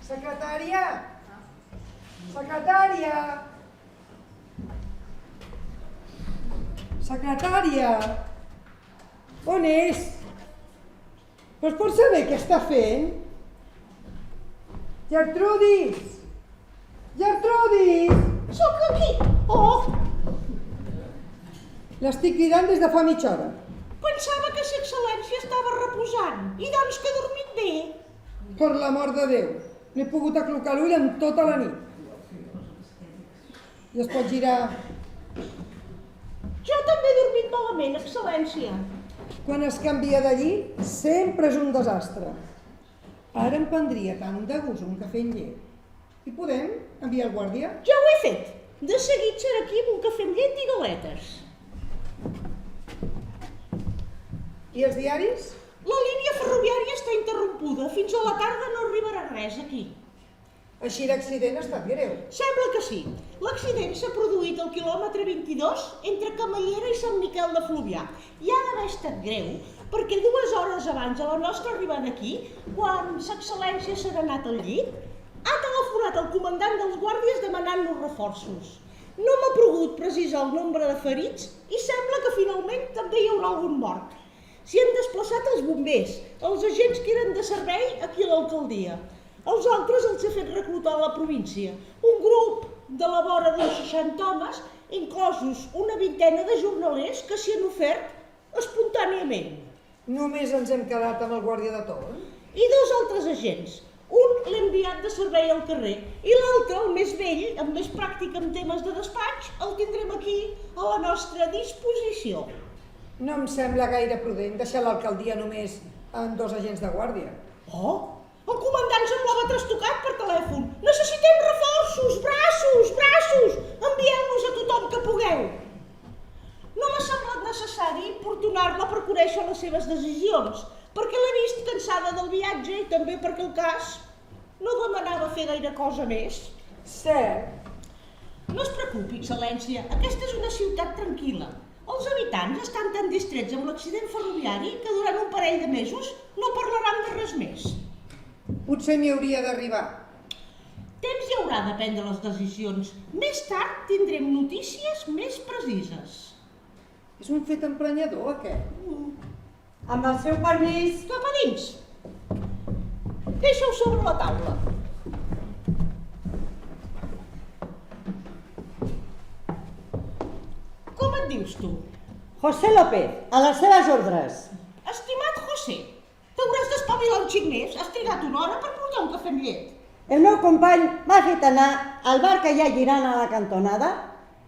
Secretària! Secretària! Secretària! On és? Però es pot saber què està fent? Gertrudis! Gertrudis! Sóc aquí! Oh! L'estic cridant des de fa mitja hora. Pensava que sa excel·lència estava reposant i doncs que ha dormit bé. Per l'amor de Déu, no he pogut aclocar l'ull en tota la nit. I es pot girar. Jo també he dormit malament, excel·lència. Quan es canvia de llit, sempre és un desastre. Ara em prendria tant de gust un cafè amb llet. I podem enviar el guàrdia? Ja ho he fet. De seguit serà aquí amb un cafè amb llet i galetes. I els diaris? La línia ferroviària està interrompuda. Fins a la tarda no arribarà res aquí. Així l'accident ha estat greu. Sembla que sí. L'accident s'ha produït al quilòmetre 22 entre Camallera i Sant Miquel de Fluvià. I ha d'haver estat greu perquè 2 hores abans de la nostra arribada aquí, quan sa excel·lència s'ha anat al llit, ha telefonat al comandant dels guàrdies demanant-nos reforços. No m'ha pogut precisar el nombre de ferits i sembla que finalment també hi haurà algun mort. S'hi han desplaçat els bombers, els agents que eren de servei aquí a l'alcaldia. Els altres els ha fet reclutar a la província. Un grup de la vora d'uns 60 homes, inclosos una vintena de jornalers que s'hi han ofert espontàniament. Només ens hem quedat amb el guàrdia de torn? I 2 altres agents. Un l'he enviat de servei al carrer i l'altre, el més vell, amb més pràctica en temes de despatx, el tindrem aquí a la nostra disposició. No em sembla gaire prudent deixar l'alcaldia només amb 2 agents de guàrdia. Oh, el comandant semblava trastocat per telèfon. Necessitem reforços, braços! Envieu-nos a tothom que pugueu. No m'ha semblat necessari importunar-la per conèixer les seves decisions, perquè l'he vist cansada del viatge i també perquè el cas no demanava fer gaire cosa més. Cert. No es preocupi, excel·lència, aquesta és una ciutat tranquil·la. Els habitants estan tan distrets amb l'accident ferroviari que durant un parell de mesos no parlaran de res més. Potser m'hi hauria d'arribar. Temps hi haurà de prendre les decisions. Més tard tindrem notícies més precises. És un fet emprenyador, aquest. Amb el seu permís. Cap a dins. Deixa-ho sobre la taula. Com et dius tu? José López, a les seves ordres. Estimat José, t'hauràs d'espavilar un xic més. Has trigat 1 hora per portar un cafè amb llet. El meu company m'ha fet anar al bar que hi ha girant a la cantonada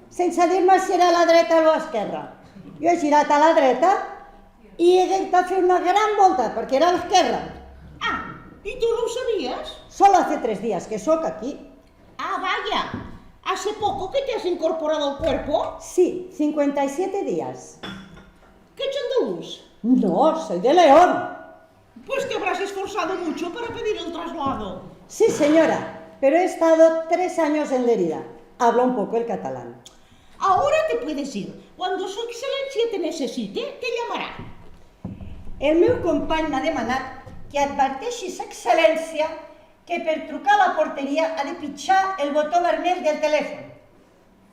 sense dir-me si era a la dreta o a l'esquerra. Jo he girat a la dreta i he de fer una gran volta perquè era a l'esquerra. Ah, i tu no ho sabies? Solo hace 3 días que soc aquí. Ah, vaya. ¿Hace poco que te has incorporado al cuerpo? Sí, 57 días. ¿Qué ets andaluz? No, soy de León. Pues te habrás esforzado mucho para pedir el traslado. Sí, señora, pero he estado 3 años en Lérida. Hablo un poco el catalán. Ahora te puedes ir. Cuando su excelencia te necesite, te llamará. El meu company m'ha demanat que adverteixi sa excel·lència que per trucar a la porteria ha de pitjar el botó vermell del telèfon.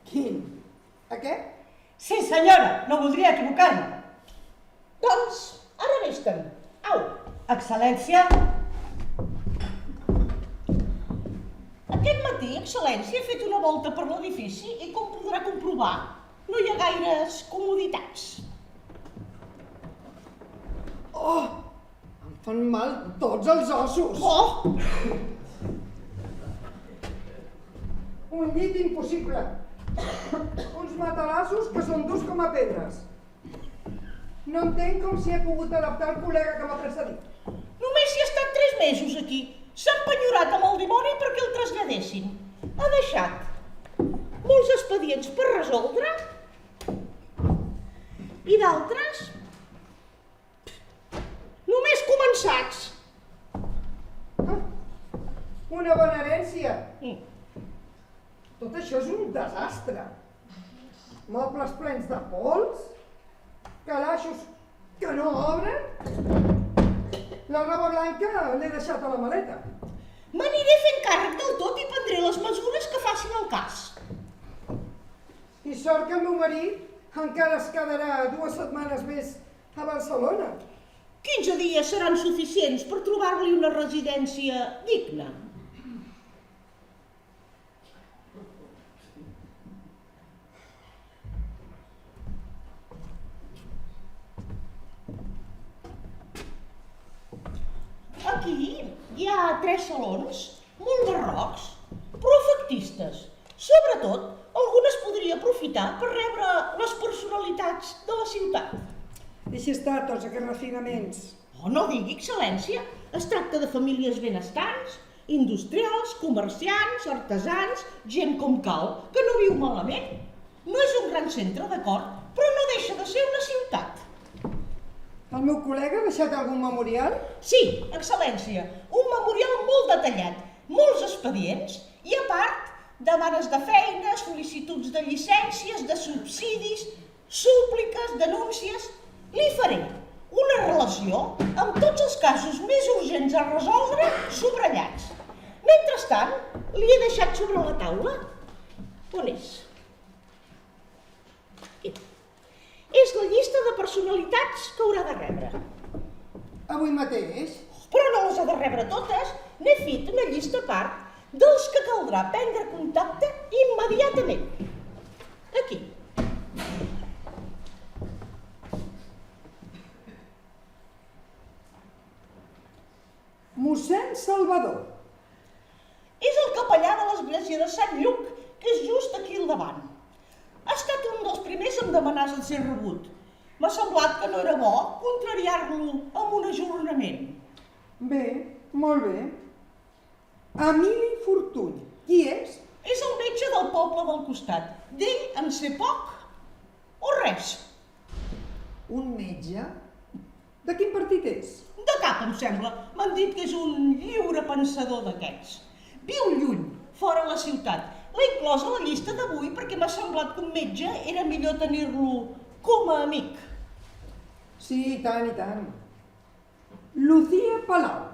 Quin? Aquest? Sí, senyora, no voldria equivocar-me. Doncs, ara vés-te'n. Au. Excel·lència, Aquest matí, excel·lència, he fet una volta per l'edifici i com podrà comprovar, no hi ha gaires comoditats. Oh! Em fan mal tots els ossos. Oh! Un llit impossible. Uns matalassos que són durs com a pedres. No entenc com s'hi ha pogut adaptar el col·lega que m'ha precedit. Només hi ha estat 3 mesos aquí. S'ha empenyorat amb el dimoni perquè el traslladessin. Ha deixat molts expedients per resoldre i d'altres només començats. Una bona herència. Tot això és un desastre. Mobles plens de pols, calaixos que no obren. La roba blanca l'he deixat a la maleta. M'aniré fent sort que el meu marit encara es quedarà 2 setmanes més a Barcelona. 15 dies seran suficients per trobar-li una residència digna. Aquí hi ha 3 salons, molt barrocs, però efectistes. Sobretot, algun es podria aprofitar per rebre les personalitats de la ciutat. Deixi estar tots aquests refinaments. Oh, no digui, excel·lència. Es tracta de famílies benestants, industrials, comerciants, artesans, gent com cal, que no viu malament. No és un gran centre, d'acord, però no deixa de ser una ciutat. El meu col·lega ha deixat algun memorial? Sí, excel·lència, un memorial molt detallat, molts expedients i, a part, demanes de feina, sol·licituds de llicències, de subsidis, súpliques, denúncies. Li faré una relació amb tots els casos més urgents a resoldre subratllats. Mentrestant, li he deixat sobre la taula. On és? Aquí. És la llista de personalitats que haurà de rebre. Avui mateix? Però no les ha de rebre totes. N'he fet una llista a part dels que caldrà prendre contacte immediatament. Aquí. Mossèn Salvador. És el capellà de l'església de Sant Lluc, que és just aquí al davant. Ha estat un dels primers en demanar el ser rebut. M'ha semblat que no era bo contrariar-lo amb un ajornament. Bé, molt bé. Emili Fortuny. Qui és? És el metge del poble del costat. D'ell en sé poc o res. Un metge? De quin partit és? De cap, em sembla. M'han dit que és un lliure pensador d'aquests. Viu lluny, fora la ciutat. L'he inclòs a la llista d'avui perquè m'ha semblat que un metge era millor tenir-lo com a amic. Sí, i tant, i tant. Lucía Palau.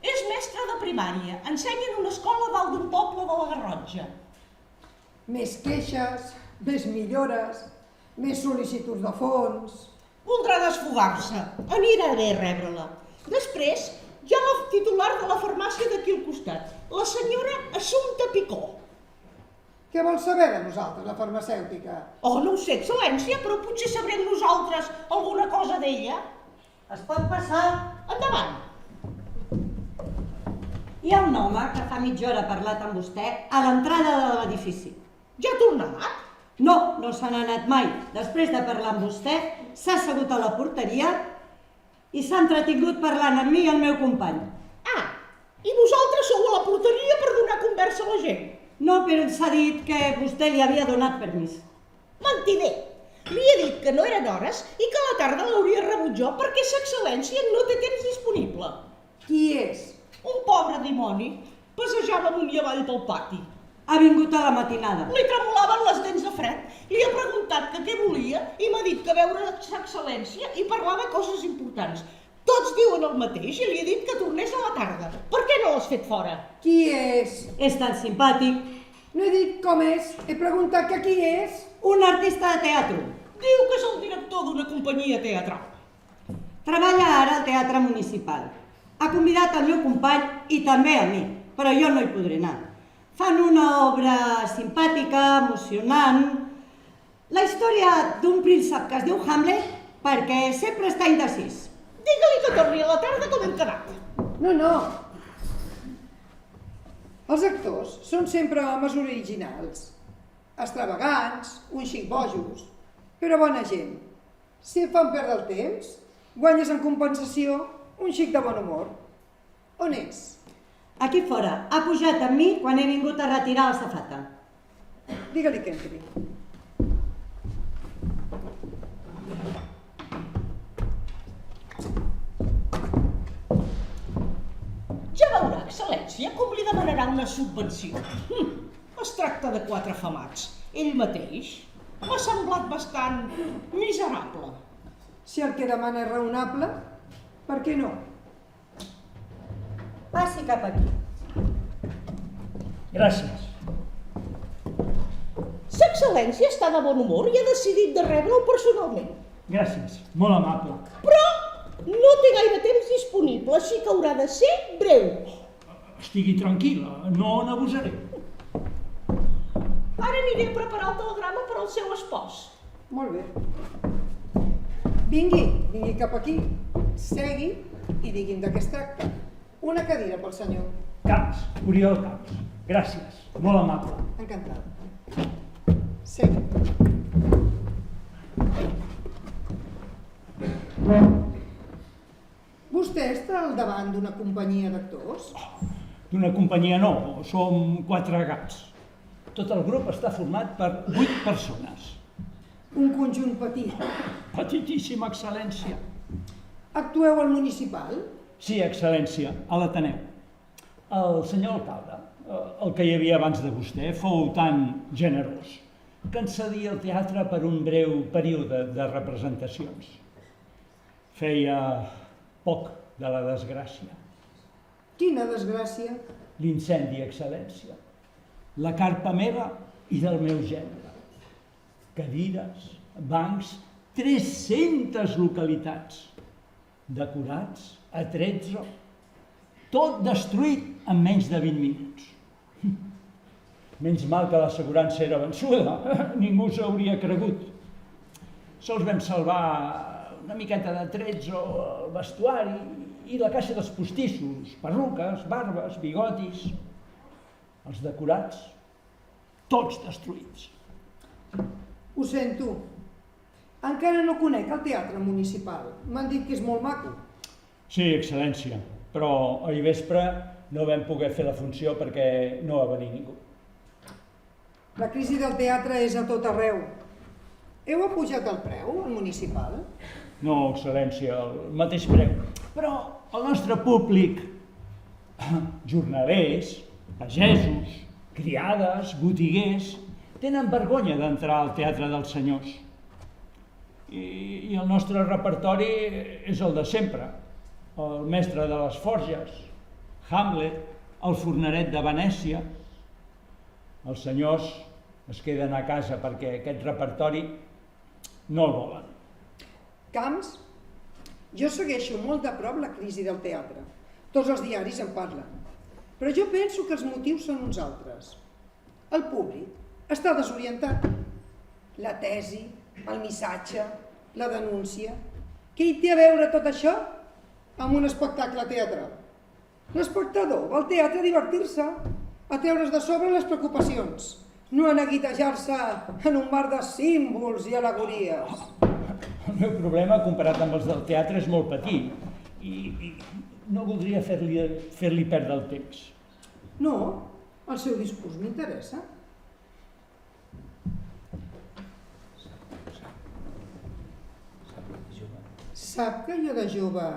És mestra de primària. Ensenya en una escola dalt d'un poble de la Garrotxa. Més queixes, més millores, més sol·licituds de fons. Voldrà desfogar-se. Anirà bé rebre-la. Després, hi ha la titular de la farmàcia d'aquí al costat, la senyora Assumpta Picó. Què vol saber de nosaltres, la farmacèutica? Oh, no ho sé, excel·lència, però potser sabrem nosaltres alguna cosa d'ella. Es pot passar? Endavant. Hi ha un home que fa mitja hora ha parlat amb vostè a l'entrada de l'edifici. Ja ha tornat? No, no se n'ha anat mai. Després de parlar amb vostè, s'ha assegut a la porteria i s'ha entretingut parlant amb mi i el meu company. Ah, i vosaltres sou a la porteria per donar conversa a la gent? No, però ens ha dit que vostè li havia donat permís. Mentider! Li he dit que no eren hores i que a la tarda l'hauria rebut jo perquè sa excel·lència no té temps disponible. Qui és? Un pobre dimoni passejava amunt i avall pel pati. Ha vingut a la matinada. Li tremolaven les dents de fred. Li he preguntat que què volia i m'ha dit que veure sa excel·lència i parlar de coses importants. Tots diuen el mateix i li he dit que tornés a la tarda. Per què no l'has fet fora? Qui és? És tan simpàtic. No he dit com és, he preguntat que qui és. Un artista de teatre. Diu que és el director d'una companyia teatral. Treballa ara al Teatre Municipal. Ha convidat el meu company i també a mi, però jo no hi podré anar. Fan una obra simpàtica, emocionant. La història d'un príncep que es diu Hamlet perquè sempre està indecis. Digue-li que torni a la tarda com hem quedat. No. Els actors són sempre homes originals, extravagants, un xic bojos, però bona gent. Si et fan perdre el temps, guanyes en compensació un xic de bon humor. On és? Aquí fora. Ha pujat amb mi quan he vingut a retirar la safata. Digue-li que entri. Ja veurà, excel·lència, com li demanarà una subvenció. Es tracta de 4 afamats. Ell mateix m'ha semblat bastant miserable. Si el que demana és raonable, per què no? Passi cap aquí. Gràcies. Sa excel·lència està de bon humor i ha decidit de rebre'l personalment. Gràcies, molt amable. Però no té gaire temps disponible, així que haurà de ser breu. Estigui tranquil·la, no n'abusaré. Ara aniré a preparar el telegrama per al seu espòs. Molt bé. Vingui cap aquí, segui i digui'm de què es tracta. Una cadira pel senyor. Camps, Oriol Camps. Gràcies, molt amable. Encantat. Segui. Vostè està al davant d'una companyia d'actors? D'una companyia no, som 4 gats. Tot el grup està format per 8 persones. Un conjunt petit. Petitíssima excel·lència. Actueu al municipal? Sí, excel·lència, a l'Ateneu. El senyor alcalde, el que hi havia abans de vostè, fou tan generós que ens cedia el teatre per un breu període de representacions. Feia poc de la desgràcia. Quina desgràcia. L'incendi, excel·lència. La carpa meva i del meu gendre. Cadires, bancs, 300 localitats. Decorats, atrezzo, tot destruït en menys de 20 minuts. Menys mal que l'assegurança era vençuda, ningú s'hauria cregut. Sols vam salvar una miqueta d'atrezzo, el vestuari i la caixa dels postissos, perruques, barbes, bigotis. Els decorats, tots destruïts. Ho sento. Encara no conec el teatre municipal. M'han dit que és molt maco. Sí, excel·lència, però ahir vespre no vam poder fer la funció perquè no va venir ningú. La crisi del teatre és a tot arreu. Heu apujat el preu, al municipal? No, excel·lència, el mateix preu. Però el nostre públic, jornalers, pagesos, criades, botiguers, tenen vergonya d'entrar al teatre dels senyors. I el nostre repertori és el de sempre. El mestre de les forges, Hamlet, el forneret de Venècia. Els senyors es queden a casa perquè aquest repertori no el volen. Camps, jo segueixo molt de prop la crisi del teatre. Tots els diaris en parlen. Però jo penso que els motius són uns altres. El públic està desorientat. La tesi, el missatge, la denúncia. Què hi té a veure tot això amb un espectacle teatral? L'espectador va al teatre a divertir-se, a treure's de sobre les preocupacions, no a neguitejar-se en un mar de símbols i al·legories. El meu problema, comparat amb els del teatre, és molt petit i no voldria fer-li perdre el temps. No, el seu discurs m'interessa. Sap que jo de jove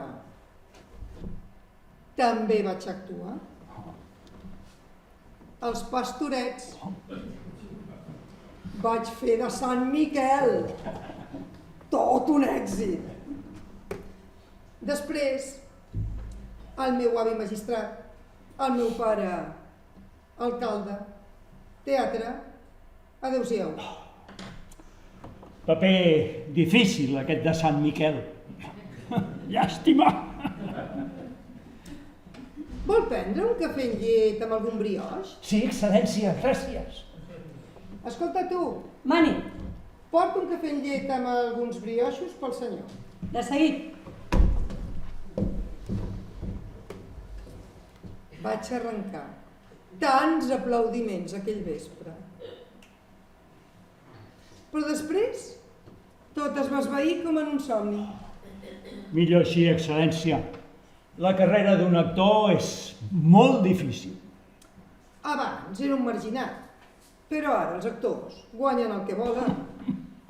també vaig actuar? Els Pastorets. Vaig fer de Sant Miquel. Tot un èxit. Després, el meu avi magistrat, el meu pare alcalde, teatre, adeu-siau. Paper difícil, aquest de Sant Miquel. Llàstima. Vol prendre un cafè amb llet amb algun brioix? Sí, excel·lència, gràcies. Escolta tu, Mani, porta un cafè amb llet amb alguns brioixos pel senyor. de seguit. Vaig arrencar tants aplaudiments aquell vespre. Però després, tot es va esvair com en un somni. Millor així, excel·lència. La carrera d'un actor és molt difícil. Abans era un marginat, però ara els actors guanyen el que volen.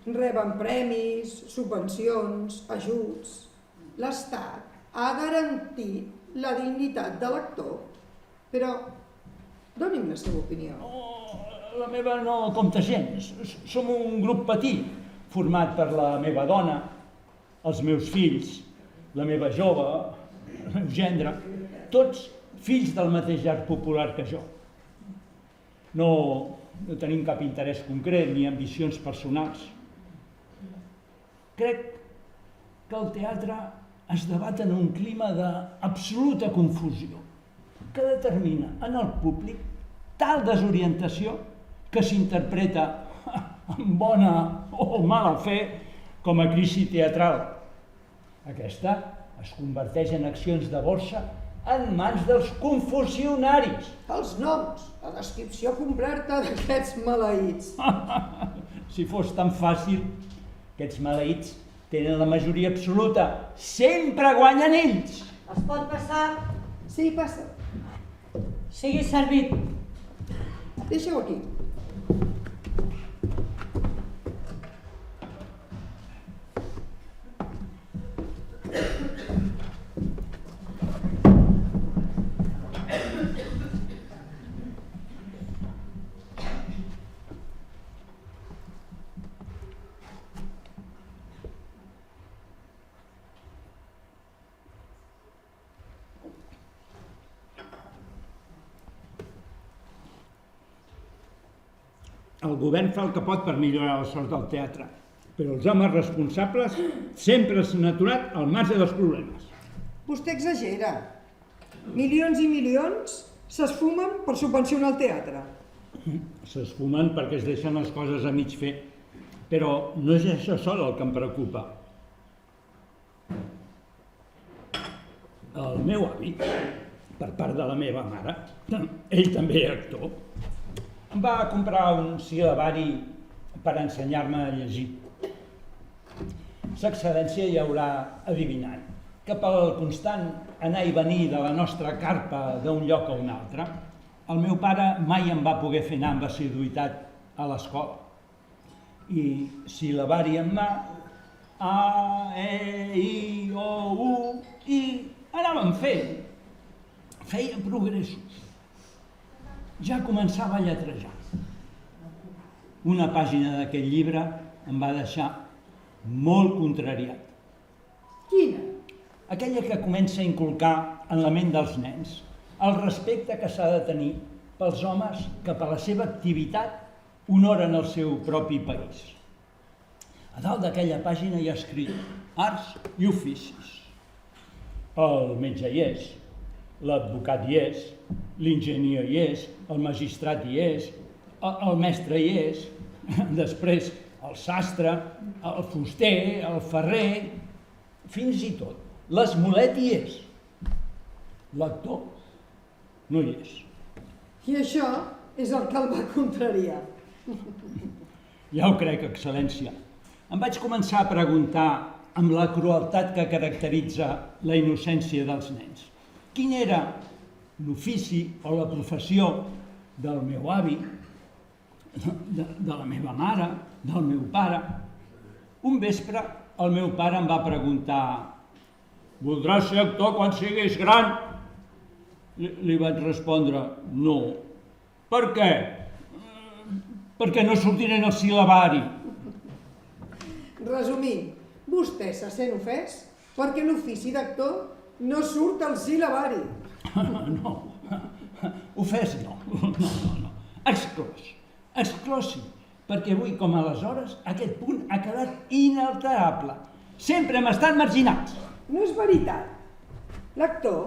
Reben premis, subvencions, ajuts. L'Estat ha garantit la dignitat de l'actor. Però doni'm la seva opinió. La meva no compta gens. Som un grup petit, format per la meva dona, els meus fills, la meva jove, el meu gendre, tots fills del mateix art popular que jo. No tenim cap interès concret ni ambicions personals. Crec que el teatre es debat en un clima d'absoluta confusió que determina en el públic tal desorientació que s'interpreta amb bona o mala fe com a crisi teatral. Aquesta es converteix en accions de borsa en mans dels confusionaris. Els noms, la descripció completa d'aquests maleïts. Si fos tan fàcil, aquests maleïts tenen la majoria absoluta. Sempre guanyen ells. Es pot passar? Sí, passa. Sigui servit. Deixa-ho aquí. El govern fa el que pot per millorar la sort del teatre, però els homes responsables sempre s'han aturat al marge dels problemes. Vostè exagera. Milions i milions s'esfumen per subvencionar el teatre. S'esfumen perquè es deixen les coses a mig fer, però no és això sol el que em preocupa. El meu avi, per part de la meva mare, ell també era actor, em va comprar un sil·labari per ensenyar-me a llegir. Sa excel·lència ja haurà adivinat que pel constant anar i venir de la nostra carpa d'un lloc a un altre, el meu pare mai em va poder fer anar amb assiduïtat a l'escola. I sil·labari en mà, A, E, I, O, U, i anàvem fent. Feia progressos. Ja començava a lletrejar. Una pàgina d'aquest llibre em va deixar molt contrariat. Quina? Aquella que comença a inculcar en la ment dels nens el respecte que s'ha de tenir pels homes que per la seva activitat honoren el seu propi país. A dalt d'aquella pàgina hi ha escrit arts i oficis. El metge hi és, l'advocat hi és, l'enginyer hi és, el magistrat hi és, el mestre hi és, després el sastre, el fuster, el ferrer, fins i tot l'esmolet hi és. L'actor no hi és. I això és el que el va contrariar. Ja ho crec, excel·lència. Em vaig començar a preguntar amb la crueltat que caracteritza la innocència dels nens. Quin era l'ofici o la professió del meu avi, de la meva mare, del meu pare? Un vespre el meu pare em va preguntar: «Voldràs ser actor quan siguis gran?» Li vaig respondre: «No». «Per què?» «Perquè no sortiré en el sil·labari». Resumint, vostè se sent ofès perquè l'ofici d'actor no surt al sil·labari. No, ofès no. Exclòs sí, perquè avui com aleshores aquest punt ha quedat inalterable. Sempre hem estat marginats. No és veritat. L'actor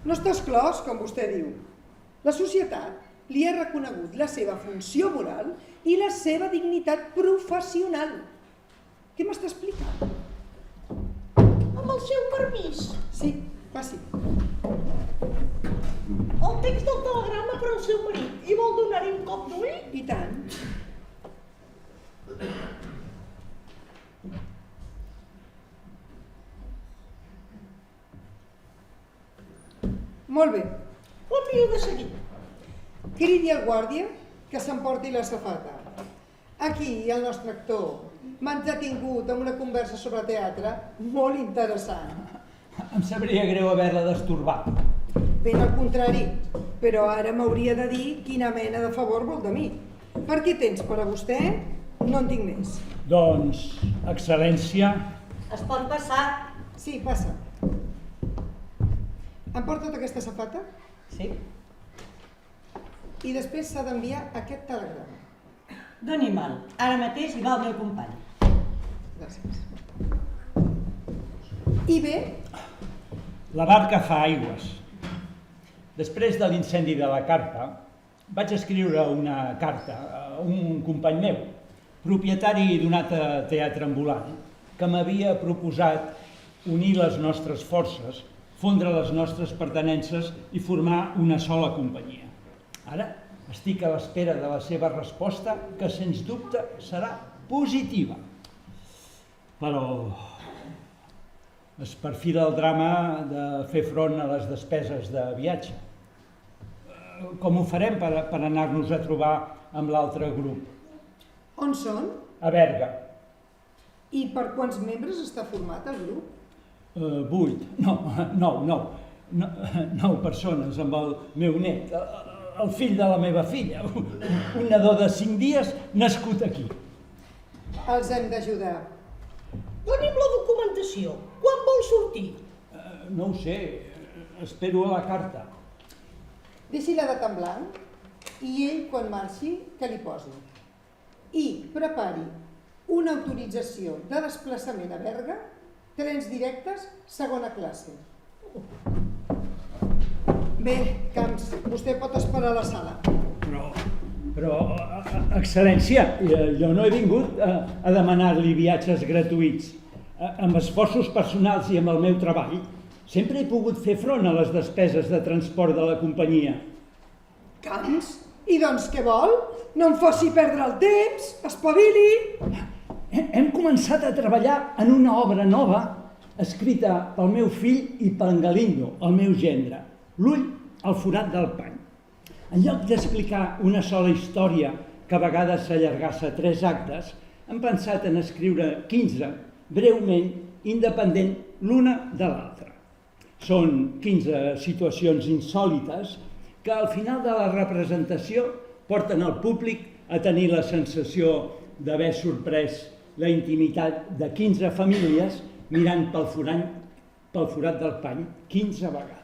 no està exclòs, com vostè diu. La societat li ha reconegut la seva funció moral i la seva dignitat professional. Què m'està explicant? Amb el seu permís. Sí, passi. El text del telegrama per al seu marit. I vol donar-hi un cop d'ull? I tant. Molt bé. L'envio de seguit. Cridi al guàrdia que s'emporti la safata. Aquí el nostre actor m'ha entretingut amb una conversa sobre teatre molt interessant. Em sabria greu haver-la destorbat. Ben al contrari, però ara m'hauria de dir quina mena de favor vol de mi. Per què temps per a vostè? No en tinc més. Doncs, excel·lència... Es pot passar? Sí, passa. Em porta tota aquesta safata? Sí. i després s'ha d'enviar aquest telegrama. Doni'm-el. Ara mateix hi va el meu company. Gràcies. I bé, La barca fa aigües. Després de l'incendi de la carpa, vaig escriure una carta a un company meu, propietari d'un altre teatre ambulant, que m'havia proposat unir les nostres forces, fondre les nostres pertinences i formar una sola companyia. Ara estic a l'espera de la seva resposta, que sens dubte serà positiva. Però es perfila el drama de fer front a les despeses de viatge. Com ho farem per anar-nos a trobar amb l'altre grup? on són A Berga. i per quants membres està format el grup? 9 persones amb el meu net, el fill de la meva filla, un nadó de 5 dies nascut aquí. Els hem d'ajudar. Doni'm la documentació. Quan vol sortir? No ho sé, espero a la carta. Deixi la data en blanc i ell, quan marxi, que li posi. I prepari una autorització de desplaçament a Berga, trens directes, segona classe. Bé, Camps, vostè pot esperar a la sala. Però, excel·lència, jo no he vingut a demanar-li viatges gratuïts. Amb esforços personals i amb el meu treball, sempre he pogut fer front a les despeses de transport de la companyia. Camps? I doncs què vol? No em faci perdre el temps, espavili! Hem començat a treballar en una obra nova escrita pel meu fill i pel Galindo, el meu gendre, L'ull al forat del pany. En lloc d'explicar una sola història que a vegades s'allargassa a 3 actes, hem pensat en escriure 15, breument, independent l'una de l'altra. Són 15 situacions insòlites que al final de la representació porten el públic a tenir la sensació d'haver sorprès la intimitat de 15 famílies mirant pel forat del pany 15 vegades.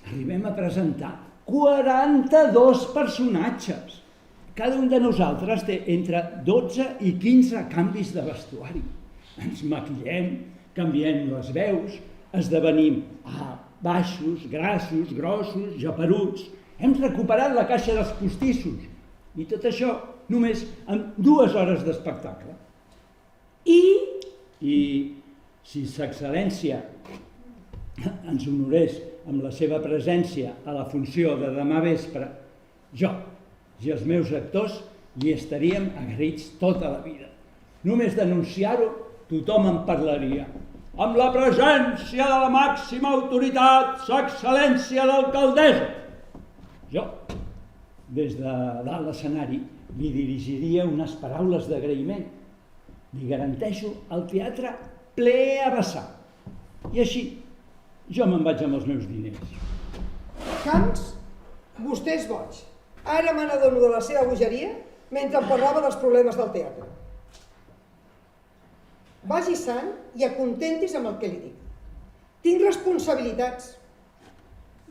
Arribem a presentar 42 personatges. Cada un de nosaltres té entre 12 i 15 canvis de vestuari. Ens maquillem, canviem les veus, esdevenim baixos, grassos, grossos, geperuts. Hem recuperat la caixa dels postissos. I tot això només en 2 hores d'espectacle. I si sa excel·lència ens honorés amb la seva presència a la funció de demà vespre, jo i els meus actors hi estaríem agraïts tota la vida. Només d'anunciar-ho, tothom en parlaria. Amb la presència de la màxima autoritat, sa excel·lència l'alcaldessa. Jo, des de dalt l'escenari, li dirigiria unes paraules d'agraïment. Li garanteixo el teatre ple a vessar. I així, jo me'n vaig amb els meus diners. Camps, vostè és boig. Ara me n'adono de la seva bogeria mentre em parlava dels problemes del teatre. Vagi sant i acontentis amb el que li dic. Tinc responsabilitats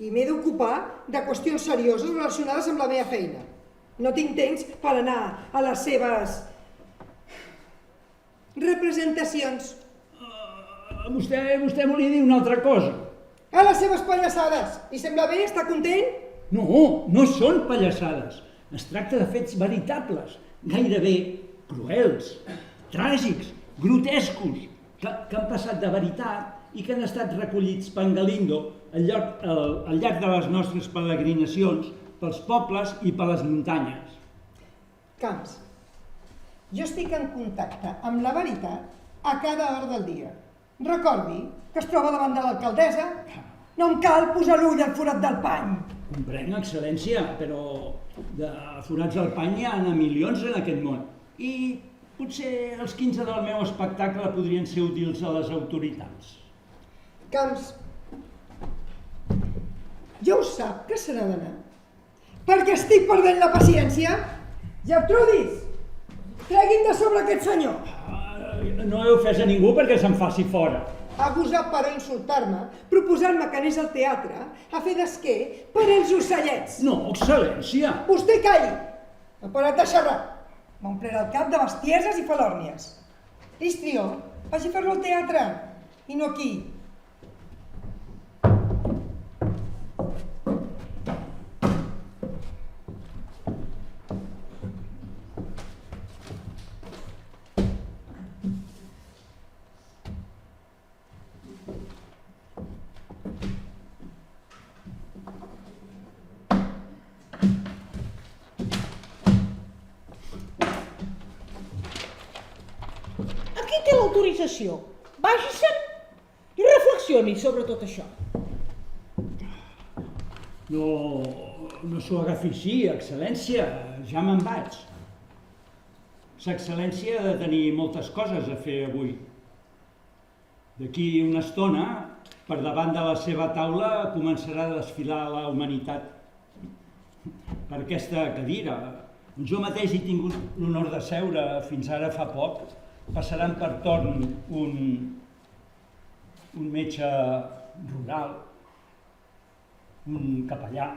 i m'he d'ocupar de qüestions serioses relacionades amb la meva feina. No tinc temps per anar a les seves representacions. Vostè volia dir una altra cosa. A les seves pallassades. Li sembla bé? Està content? No són pallassades. Es tracta de fets veritables, gairebé cruels, tràgics, grotescos, que han passat de veritat i que han estat recollits per en Galindo al llarg de les nostres peregrinacions pels pobles i per les muntanyes. Camps, jo estic en contacte amb la veritat a cada hora del dia. Recordi que es troba davant de l'alcaldessa. No em cal posar l'ull al forat del pany. Comprenc, excel·lència, però de forats al pany hi ha a milions en aquest món. I potser els 15 del meu espectacle podrien ser útils a les autoritats. Camps, ja ho sap que se n'ha d'anar. Perquè estic perdent la paciència. Gertrudis, treguin de sobre aquest senyor. No he ofès a ningú perquè se'n faci fora. Ha gosat, però, insultar-me, proposant-me que anés al teatre a fer d'esquer per als ocellets. No, excel·lència. Vostè calli! Ha parat de xerrar. M'omplirà el cap de bestieses i falòrnies. Histrió, vagi a fer-lo al teatre, i no aquí. Aquí té l'autorització. Vagi-se'n i reflexioni sobre tot això. No s'ho agafi així, excel·lència, ja me'n vaig. Sa excel·lència ha de tenir moltes coses a fer avui. D'aquí una estona, per davant de la seva taula, començarà a desfilar la humanitat. Per aquesta cadira, on jo mateix he tingut l'honor de seure fins ara fa poc, passaran per torn un metge rural, un capellà,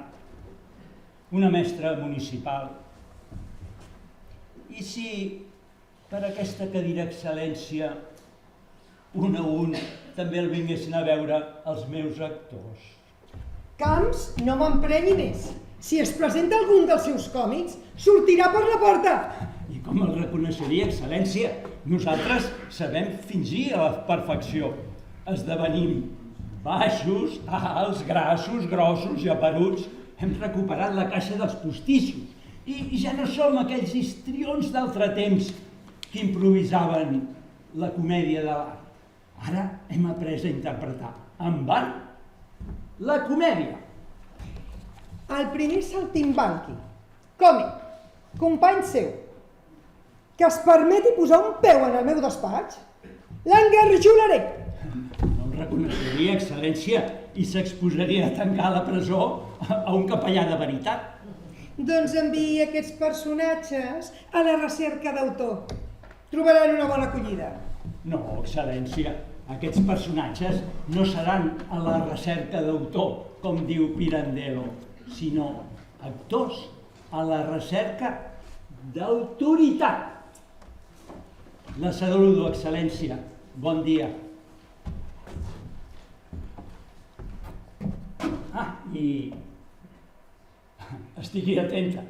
una mestra municipal. I si per aquesta cadira excel·lència, un a un, també el vinguessin a veure els meus actors? Camps no m'emprenyi més. Si es presenta algun dels seus còmics, sortirà per la porta. I com el reconeixeria, excel·lència? Nosaltres sabem fingir a la perfecció. Esdevenim baixos, alts, grassos, grossos i aparuts. Hem recuperat la caixa dels postissos. I ja no som aquells histrions d'altre temps que improvisaven la comèdia de l'art. Ara hem après a interpretar amb art la comèdia. El primer saltimbanqui, còmic, company seu, que es permeti posar un peu en el meu despatx, l'engarjolaré. No el reconeixeria, excel·lència, i s'exposaria a tancar a la presó a un capellà de veritat. Doncs enviï aquests personatges a la recerca d'autor. Trobaran una bona acollida. No, excel·lència, aquests personatges no seran a la recerca d'autor, com diu Pirandello, sinó actors a la recerca d'autoritat. La saludo, excel·lència. Bon dia. I estigui atenta.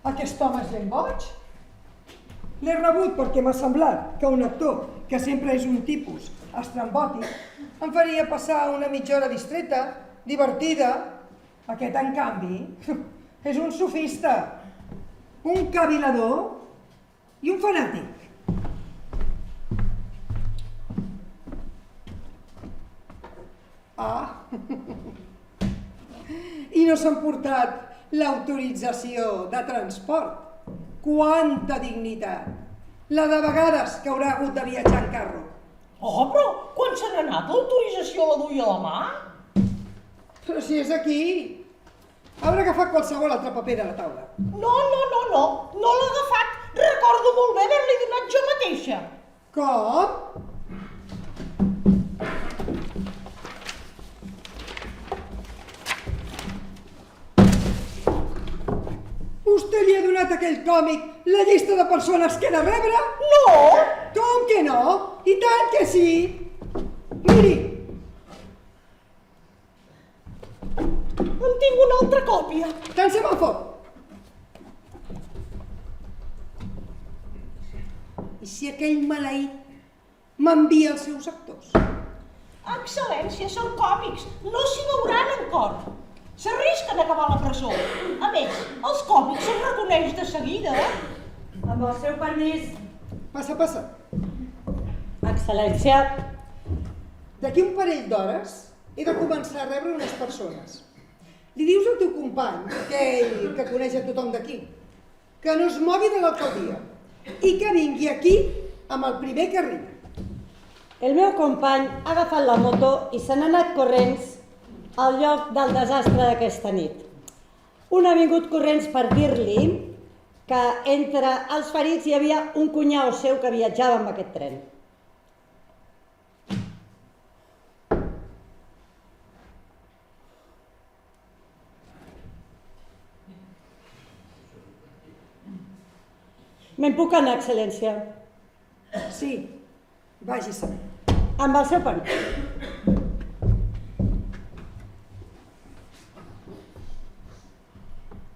Aquest home és ben boig. L'he rebut perquè m'ha semblat que un actor, que sempre és un tipus estrambòtic, em faria passar una mitja hora distreta, divertida. Aquest, en canvi, és un sofista, un cavilador i un fanàtic. I no s'han portat l'autorització de transport. Quanta dignitat! La de vegades que haurà hagut de viatjar en carro. Oh, però quan se n'ha anat l'autorització la duia a la mà? Però si és aquí, haurà agafat qualsevol altre paper de la taula. No l'ha agafat. Recordo molt bé haver-li donat jo mateixa. Com? Vostè li ha donat a aquell còmic la llista de persones que ha de rebre? No! Com que no? I tant que sí! Miri! En tinc una altra còpia. Tant se me'n fot! I si aquell maleït m'envia els seus actors? Excel·lència, són còmics. No s'hi veuran en cor. S'arrisquen a acabar a la presó. A més, els còmics se'n reconeix de seguida. Amb el seu permís. Passa, passa. Excel·lència. D'aquí un parell d'hores he de començar a rebre unes persones. Li dius al teu company, aquell que coneix a tothom d'aquí, que no es mogui de l'alcaldia i que vingui aquí amb el primer que arribi. El meu company ha agafat la moto i se n'ha anat corrents al lloc del desastre d'aquesta nit. Un ha vingut corrents per dir-li que entre els ferits hi havia un cunyau seu que viatjava amb aquest tren. Me'n puc anar, excel·lència? Sí, vagi-se'n. Amb el seu permís.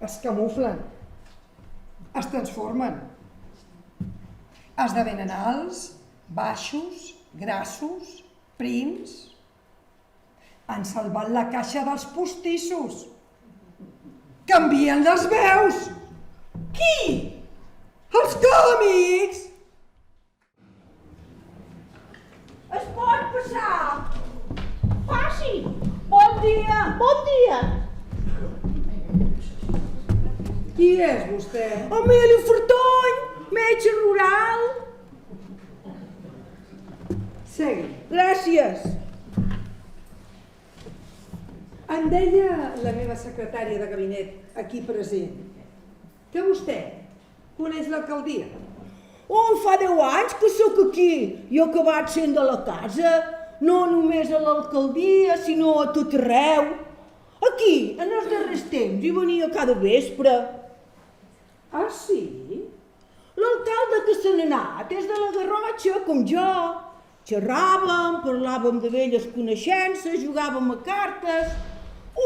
Es camuflen, es transformen, esdevenen alts, baixos, grassos, prims. Han salvat la caixa dels postissos. Canvien les veus. Qui? Els còmics! Es pot passar? Passi. Bon dia. Bon dia. Qui és vostè? Emili Fortuny, metge rural. Segui. Gràcies. Em deia la meva secretària de gabinet aquí present que vostè coneix l'alcaldia. Oh, fa 10 anys que sóc aquí i he acabat sent de la casa, no només a l'alcaldia, sinó a tot arreu. Aquí, en els darrers temps, hi venia cada vespre. Ah, sí? L'alcalde que se n'ha anat és de la Garrotxa, com jo. Xerràvem, parlàvem de velles coneixences, jugàvem a cartes.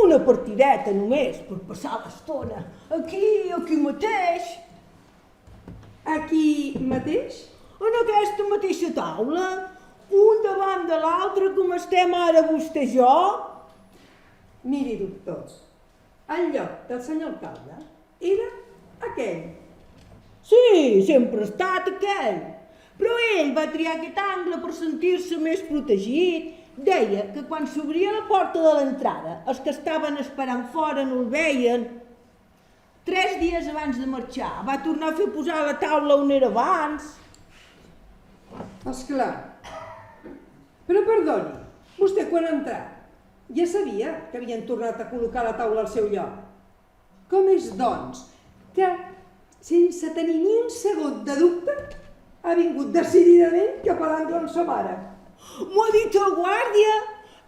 Una partideta només, per passar l'estona. Aquí mateix. Aquí mateix? En aquesta mateixa taula, un davant de l'altre, com estem ara vostè i jo. Miri, doctor, el lloc del senyor alcalde era aquell. Sí, sempre ha estat aquell. Però ell va triar aquest angle per sentir-se més protegit. Deia que quan s'obria la porta de l'entrada, els que estaven esperant fora no el veien. 3 dies abans de marxar, va tornar a fer posar la taula on era abans. Esclar. Però perdoni, vostè quan ha entrat ja sabia que havien tornat a col·locar la taula al seu lloc. Com és, doncs, que, sense tenir ni un segon de dubte, ha vingut decididament cap a l'angle on som ara? M'ho ha dit el guàrdia,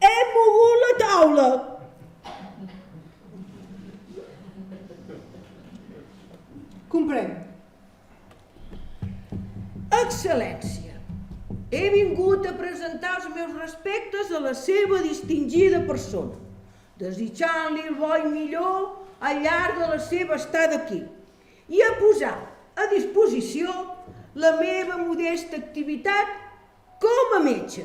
hem mogut la taula. Comprenc. Excel·lència, he vingut a presentar els meus respectes a la seva distingida persona, desitjant-li el bo i millor al llarg de la seva estada aquí i a posar a disposició la meva modesta activitat com a metge.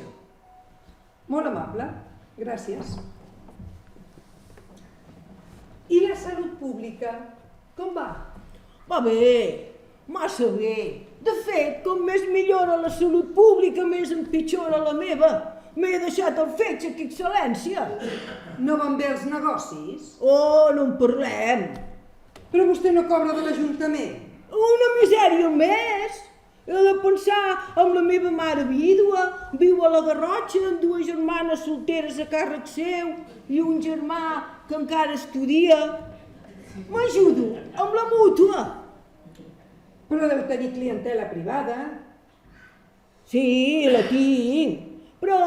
Molt amable, gràcies. I la salut pública, com va? Va bé, massa bé. De fet, com més millora la salut pública, més empitjora la meva. M'he deixat el fetge, que excel·lència. No van bé els negocis? Oh, no en parlem. Però vostè no cobra de l'Ajuntament? Una misèria més. He de pensar en la meva mare vídua, viu a la Garrotxa, amb 2 germanes solteres a càrrec seu i un germà que encara estudia. M'ajudo amb la mútua. Però deu tenir clientela privada. Sí, la tinc, però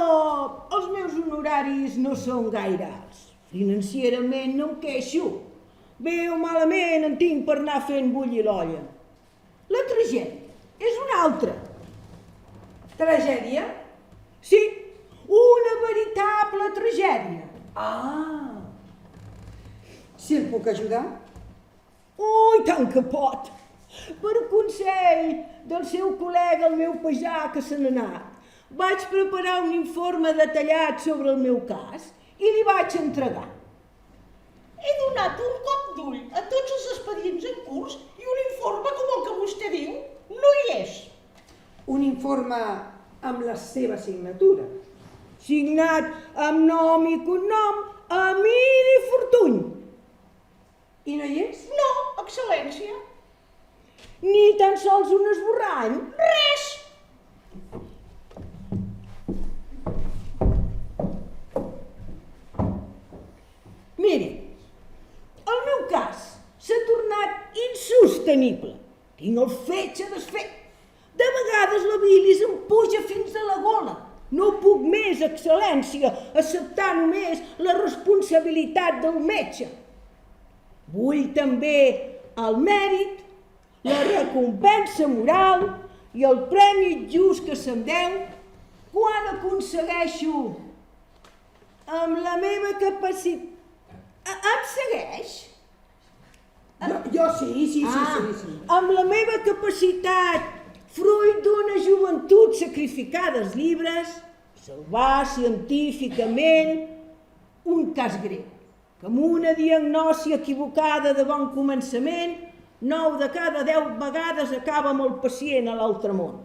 els meus honoraris no són gaire alts. Financierament no em queixo. Bé o malament en tinc per anar fent bullir l'olla. La tragèdia és una altra. Tragèdia? Sí, una veritable tragèdia. Ah! Si el puc ajudar? Oh, i tant que pot. Per consell del seu col·lega, el meu pajà, que se n'ha anat, vaig preparar un informe detallat sobre el meu cas i li vaig entregar. He donat un cop d'ull a tots els expedients en curs i un informe com el que vostè diu no hi és. Un informe amb la seva signatura. Signat amb nom i cognom, Emili Fortuny. I no hi és? No, excel·lència. Ni tan sols un esborrany. Res! Miri, el meu cas s'ha tornat insostenible. Tinc el fetge desfet. De vegades la bilis em puja fins a la gola. No puc més, excel·lència, acceptar només la responsabilitat del metge. Vull també el mèrit, la recompensa moral i el premi just que se'm deu quan aconsegueixo amb la meva capacitat... Em segueix? Jo sí. Amb la meva capacitat, fruit d'una joventut sacrificada als llibres, salvar científicament un cas greu, que amb una diagnosi equivocada de bon començament, 9 de cada 10 vegades acaba amb el pacient a l'altre món.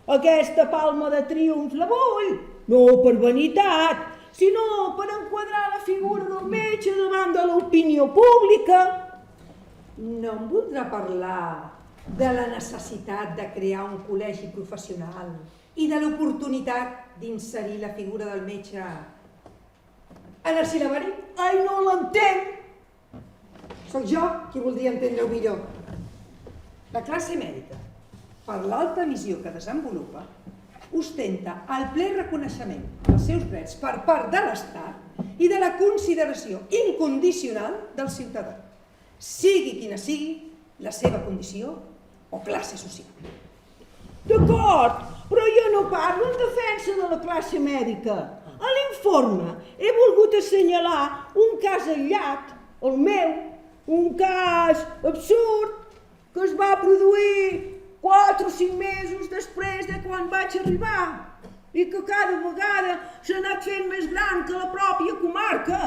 Aquesta palma de triomf la vull, no per vanitat, sinó per enquadrar la figura del metge davant de l'opinió pública. No em voldrà parlar de la necessitat de crear un col·legi professional i de l'oportunitat d'inserir la figura del metge en el sil·labari? Ai, no l'entenc! Soc jo qui voldria entendre-ho millor. La classe mèdica, per l'alta missió que desenvolupa, ostenta el ple reconeixement dels seus drets per part de l'Estat i de la consideració incondicional del ciutadà, sigui quina sigui la seva condició o classe social. D'acord, però jo no parlo en defensa de la classe mèdica. A l'informe he volgut assenyalar un cas aïllat, el meu, un cas absurd que es va produir 4 o 5 mesos després de quan vaig arribar i que cada vegada s'ha anat fent més gran que la pròpia comarca.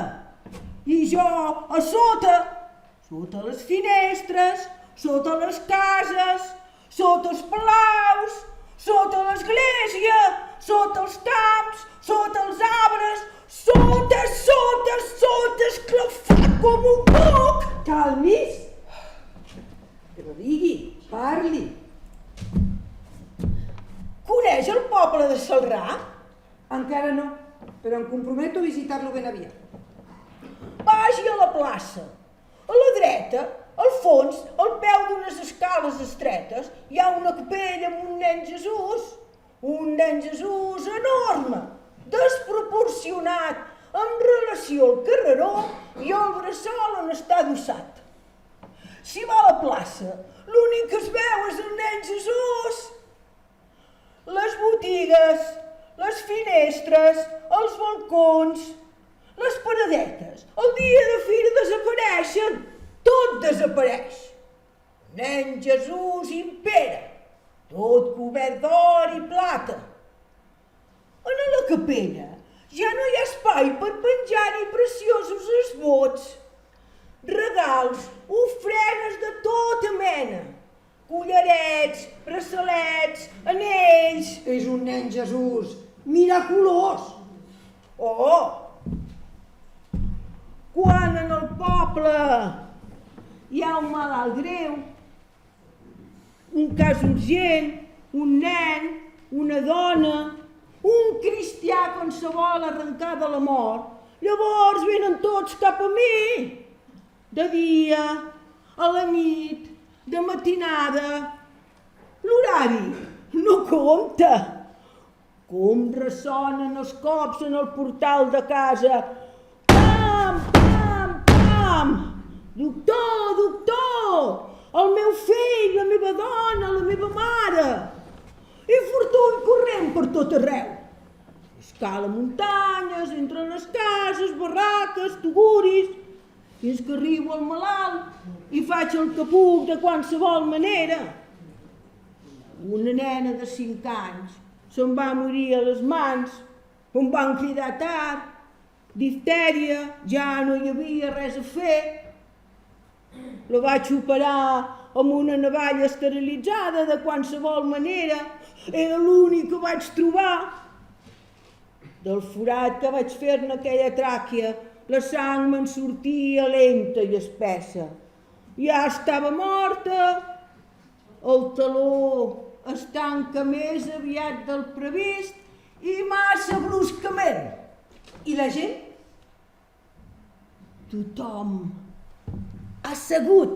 I jo a sota les finestres, sota les cases, sota els palaus, sota l'església, sota els camps, sota els arbres, sota, esclafat com un cuc. Calmis! Però digui, parli. Coneix el poble de Celrà? Encara no, però em comprometo a visitar-lo ben aviat. Vagi a la plaça. A la dreta, al fons, al peu d'unes escales estretes, hi ha una capella amb un nen Jesús. Un nen Jesús enorme, desproporcionat en relació al carreró i al bressol on està adossat. Si va a la plaça, l'únic que es veu és el nen Jesús. Les botigues, les finestres, els balcons, les paradetes, el dia de fira desapareixen, tot desapareix. Nen Jesús impera, tot cobert d'or i plata. En la capella ja no hi ha espai per penjar-hi preciosos esbots, regals, ofrenes de tota mena, collarets, braçalets, anells. És un nen Jesús miraculós. Oh! Quan en el poble hi ha un malalt greu, un cas urgent, un nen, una dona, un cristià que se vol arrencar de la mort, llavors venen tots cap a mi. De dia, a la nit, de matinada. L'horari no compta. Com ressonen els cops en el portal de casa. Pam, pam, pam! Doctor, doctor! El meu fill, la meva dona, la meva mare! I fortuny corrent per tot arreu. Escala muntanyes, entre les cases, barraques, tuguris, fins que arribo al malalt i faig el que puc de qualsevol manera. Una nena de 5 anys se'm va morir a les mans, em van cridar tard, diftèria, ja no hi havia res a fer. La vaig operar amb una navalla esterilitzada de qualsevol manera, era l'únic que vaig trobar. Del forat que vaig fer en aquella tràquea, la sang me'n sortia lenta i espessa. Ja estava morta, el taló es tanca més aviat del previst i massa bruscament. I la gent? Tothom assegut,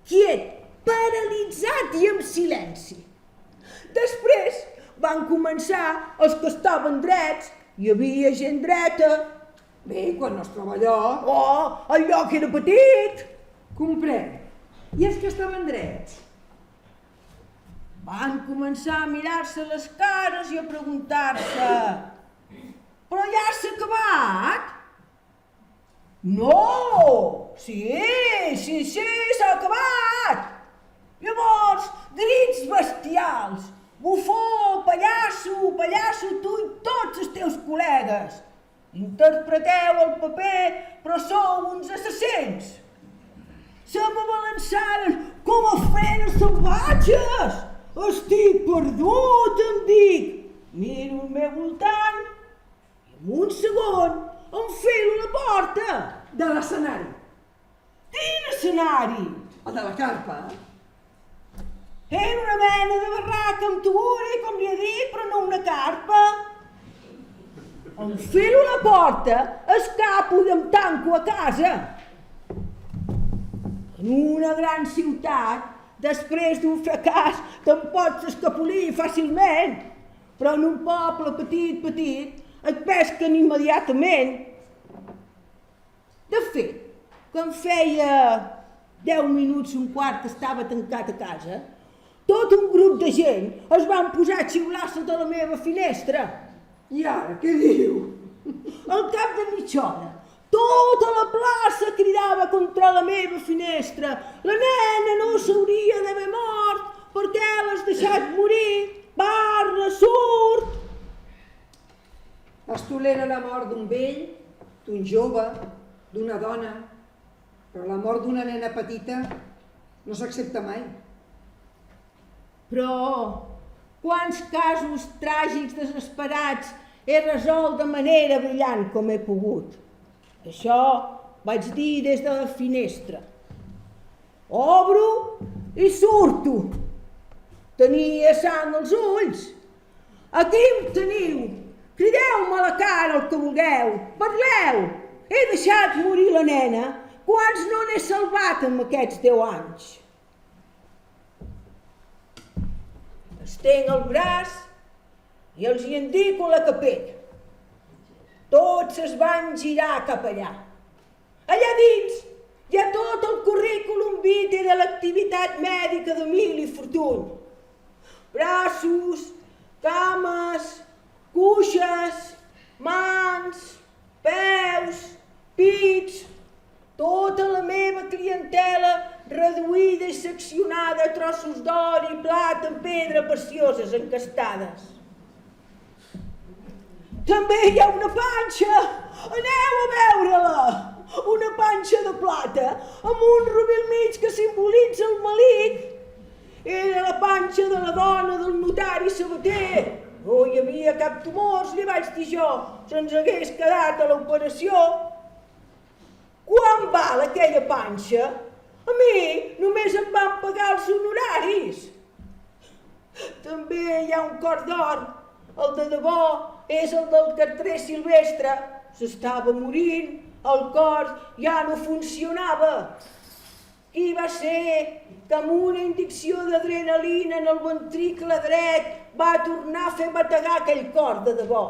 quiet, paralitzat i en silenci. Després van començar els que estaven drets, hi havia gent dreta. Bé, quan no es troba lloc. Oh, el lloc era petit. Comprenc. I els que estaven drets? Van començar a mirar-se les cares i a preguntar-se: però ja s'ha acabat? No! Sí, s'ha acabat! Llavors, grits bestials: bufó, pallasso, tu i tots els teus col·legues. Interpreteu el paper, però sou uns assassins. Se m'abalançaren com a feres salvatges. Estic perdut, em dic. Miro al meu voltant i en un segon enfilo la porta. De l'escenari. Quin escenari? El de la carpa. Era una mena de barraca amb tuguri, com li he dit, però no una carpa. Enfilo la porta, escapo i em tanco a casa. En una gran ciutat, després d'un fracàs, te'n pots escapolir fàcilment, però en un poble petit, et pesquen immediatament. De fet, quan feia 10 minuts, un quart que estava tancat a casa, tot un grup de gent es van posar a xiular sota la meva finestra. I ara, què diu? Al cap de mitja hora, tota la plaça cridava contra la meva finestra: la nena no s'hauria d'haver mort, per què l'has deixat morir? Parla, surt! Es tolera la mort d'un vell, d'un jove, d'una dona, però la mort d'una nena petita no s'accepta mai. Però quants casos tràgics desesperats he resolt de manera brillant com he pogut. Això vaig dir des de la finestra. Obro i surto. Tenia sang als ulls. Aquí em teniu. Crideu-me a la cara el que vulgueu. Parleu. He deixat morir la nena. Quants no n'he salvat en aquests 10 anys? Estenc el braç i els hi indico la capella. Tots es van girar cap allà. Allà dins hi ha tot el currículum vitae de l'activitat mèdica d'Emili Fortuny. Braços, cames, cuixes, mans, peus, pits, tota la meva clientela reduïda i seccionada a trossos d'or i plata en pedra precioses encastades. També hi ha una panxa, aneu a veure-la, una panxa de plata amb un rubí al mig que simbolitza el melic. Era la panxa de la dona del notari Sabater. No hi havia cap tumor, li vaig dir jo, se'ns hagués quedat a l'operació. Quan val aquella panxa? A mi només em van pagar els honoraris. També hi ha un cor d'or, el de debò és el del cartrer Silvestre. S'estava morint, el cor ja no funcionava. Qui va ser que amb una injecció d'adrenalina en el ventricle dret va tornar a fer bategar aquell cor de debò?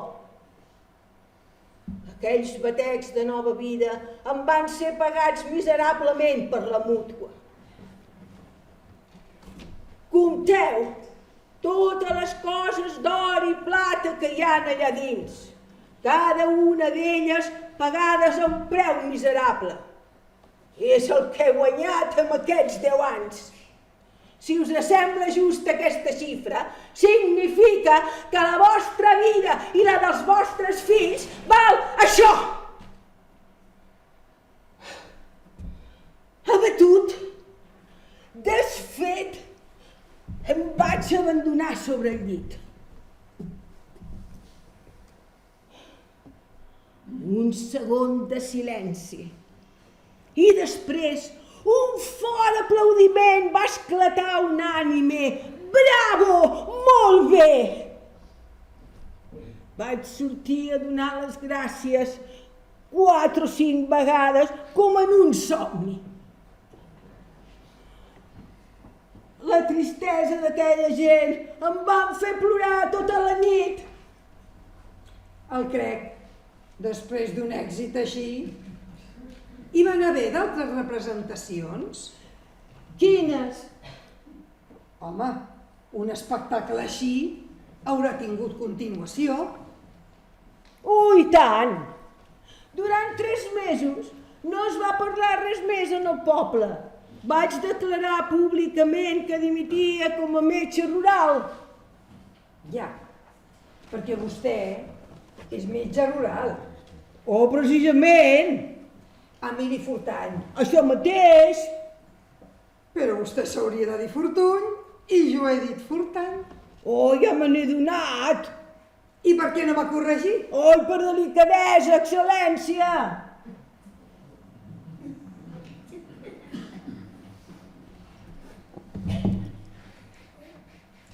Aquells batecs de nova vida em van ser pagats miserablement per la mútua. Compteu totes les coses d'or i plata que hi ha allà dins, cada una d'elles pagades a un preu miserable. És el que he guanyat en aquests 10 anys. Si us sembla justa aquesta xifra, significa que la vostra vida i la dels vostres fills val això. Abatut, desfet, em vaig abandonar sobre el llit. Un segon de silenci. I després un fort aplaudiment va esclatar unànime. Bravo! Molt bé! Vaig sortir a donar les gràcies 4 o 5 vegades com en un somni. La tristesa d'aquella gent em van fer plorar tota la nit. El crec. Després d'un èxit així, hi van haver d'altres representacions? Quines? Home, un espectacle així haurà tingut continuació. Ui, tant! Durant 3 mesos no es va parlar res més en el poble. Vaig declarar públicament que dimitia com a metge rural. Ja, perquè vostè és metge rural. Oh, precisament! Emili Fortany. Això mateix! Però vostè s'hauria de dir Fortuny i jo he dit Fortany. Oh, ja me n'he donat! I per què no m'ha corregit? Oh, per delicadesa, excel·lència!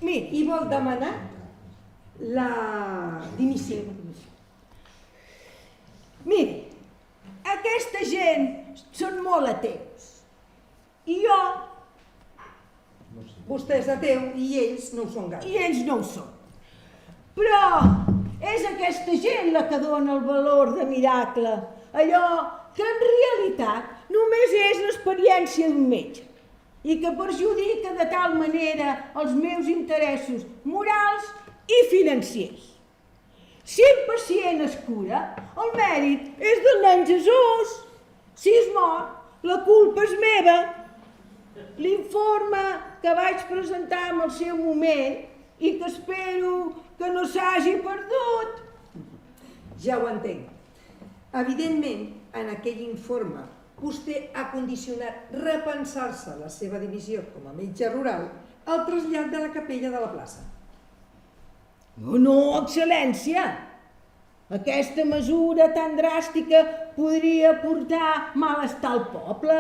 Miri, i vol demanar la dimissió. Miri, aquesta gent són molt ateus. I jo, Vostè és ateu i ells no ho són gaire. i ells no ho són. Però és aquesta gent la que dona el valor de miracle, allò que en realitat només és l'experiència d'un metge i que perjudica de tal manera els meus interessos morals i financers. Si el pacient es cura, el mèrit és del nen Jesús. Si es mor, la culpa és meva. L'informe que vaig presentar en el seu moment i que espero que no s'hagi perdut. Ja ho entenc. Evidentment, en aquell informe, vostè ha condicionat repensar-se la seva dimissió com a metge rural al trasllat de la capella de la plaça. No, excel·lència! Aquesta mesura tan dràstica podria portar malestar al poble.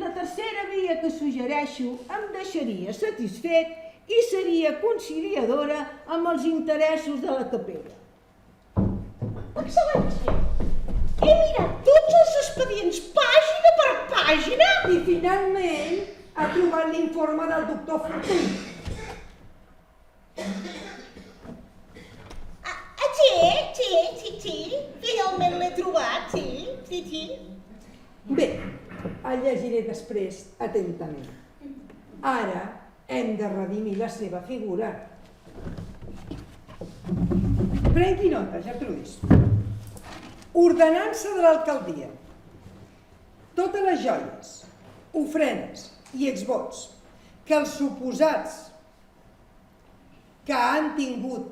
La tercera via que suggereixo em deixaria satisfet i seria conciliadora amb els interessos de la capella. Excel·lència, he mirat tots els expedients pàgina per pàgina. I finalment ha trobat l'informe del doctor Fortuny. Sí, finalment l'he trobat, sí. Bé, el llegiré després atentament. Ara hem de redimir la seva figura. Prengui nota, Gertrudis. Ordenança de l'alcaldia. Totes les joies, ofrenes i exvots que els suposats que han tingut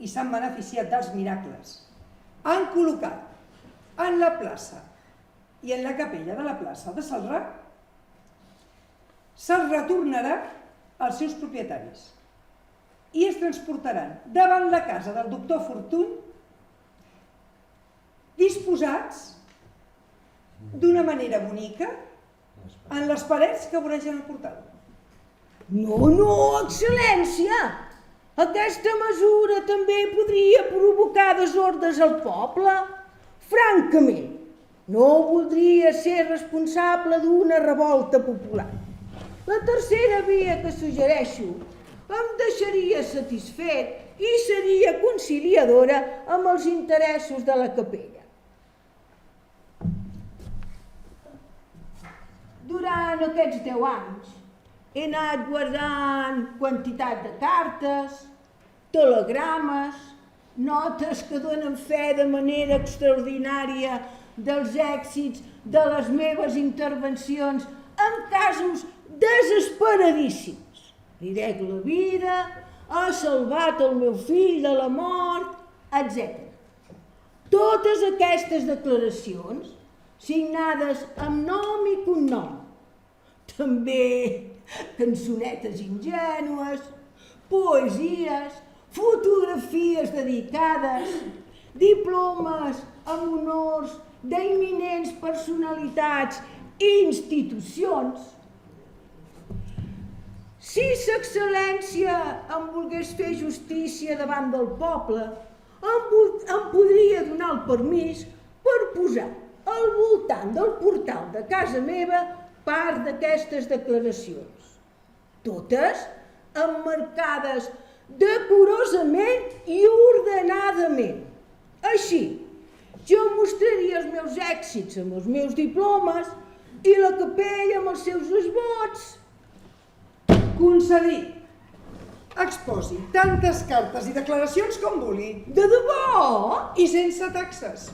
i s'han beneficiat dels miracles han col·locat en la plaça i en la capella de la plaça de Celrà se'ls retornarà als seus propietaris i es transportaran davant la casa del doctor Fortuny disposats d'una manera bonica en les parets que voregen el portal. No, excel·lència! Aquesta mesura també podria provocar desordres al poble. Francament, no voldria ser responsable d'una revolta popular. La tercera via que suggereixo em deixaria satisfet i seria conciliadora amb els interessos de la capella. Durant aquests 10 anys he anat guardant quantitat de cartes, telegrames, notes que donen fe de manera extraordinària dels èxits de les meves intervencions en casos desesperadíssims. Li dec la vida, ha salvat el meu fill de la mort, etc. Totes aquestes declaracions, signades amb nom i cognom, també cançonetes ingènues, poesies, fotografies dedicades, diplomes amb honors d'eminents personalitats i institucions. Si s'excel·lència em volgués fer justícia davant del poble, em podria donar el permís per posar al voltant del portal de casa meva part d'aquestes declaracions, totes emmarcades decorosament i ordenadament. Així, jo mostraria els meus èxits amb els meus diplomes i la capella amb els seus esbots. Concedit. Exposi tantes cartes i declaracions com vulgui. De debò? I sense taxes.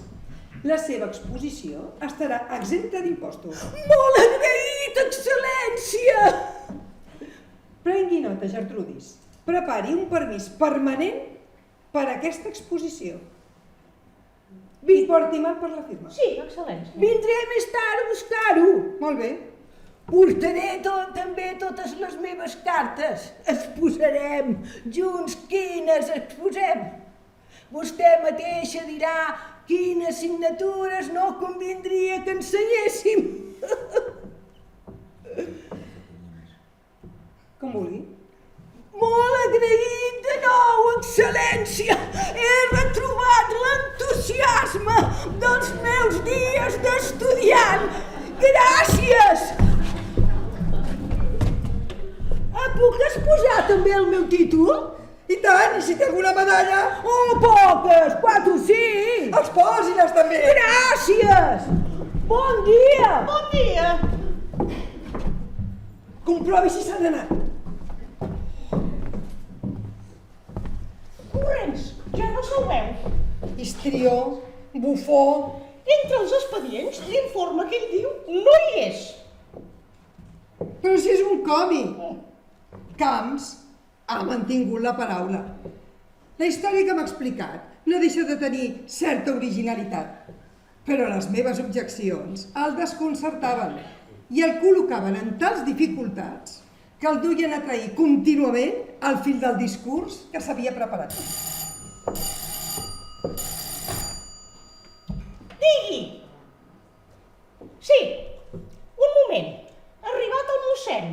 La seva exposició estarà exempta d'impostos. Molt agraït, excel·lència! Prengui nota, Gertrudis. Prepari un permís permanent per a aquesta exposició. I porti mal per la firma. Sí, excel·lència. Vindré més tard a buscar-ho. Molt bé. Portaré també totes les meves cartes. Exposarem junts quines exposem. Vostè mateixa dirà quines signatures no convindria que ensenyéssim. Com vulgui. Molt agraït de nou, excel·lència! He retrobat l'entusiasme dels meus dies d'estudiant. Gràcies! Puc exposar també el meu títol? I tant, i si té alguna medalla? Oh, poques! 4 o 5! Exposi-les també! Gràcies! Bon dia! Bon dia! Comprovi si s'han anat. Corrents, ja no se'l veu. Histrió, bufó... Entre els expedients, l'informe que ell diu no hi és. Però si és un còmic. Camps ha mantingut la paraula. La història que m'ha explicat no deixa de tenir certa originalitat, però les meves objeccions el desconcertaven i el col·locaven en tals dificultats que el duien a trair contínuament al fil del discurs que s'havia preparat. Digui! Sí, un moment. Ha arribat el mossèn.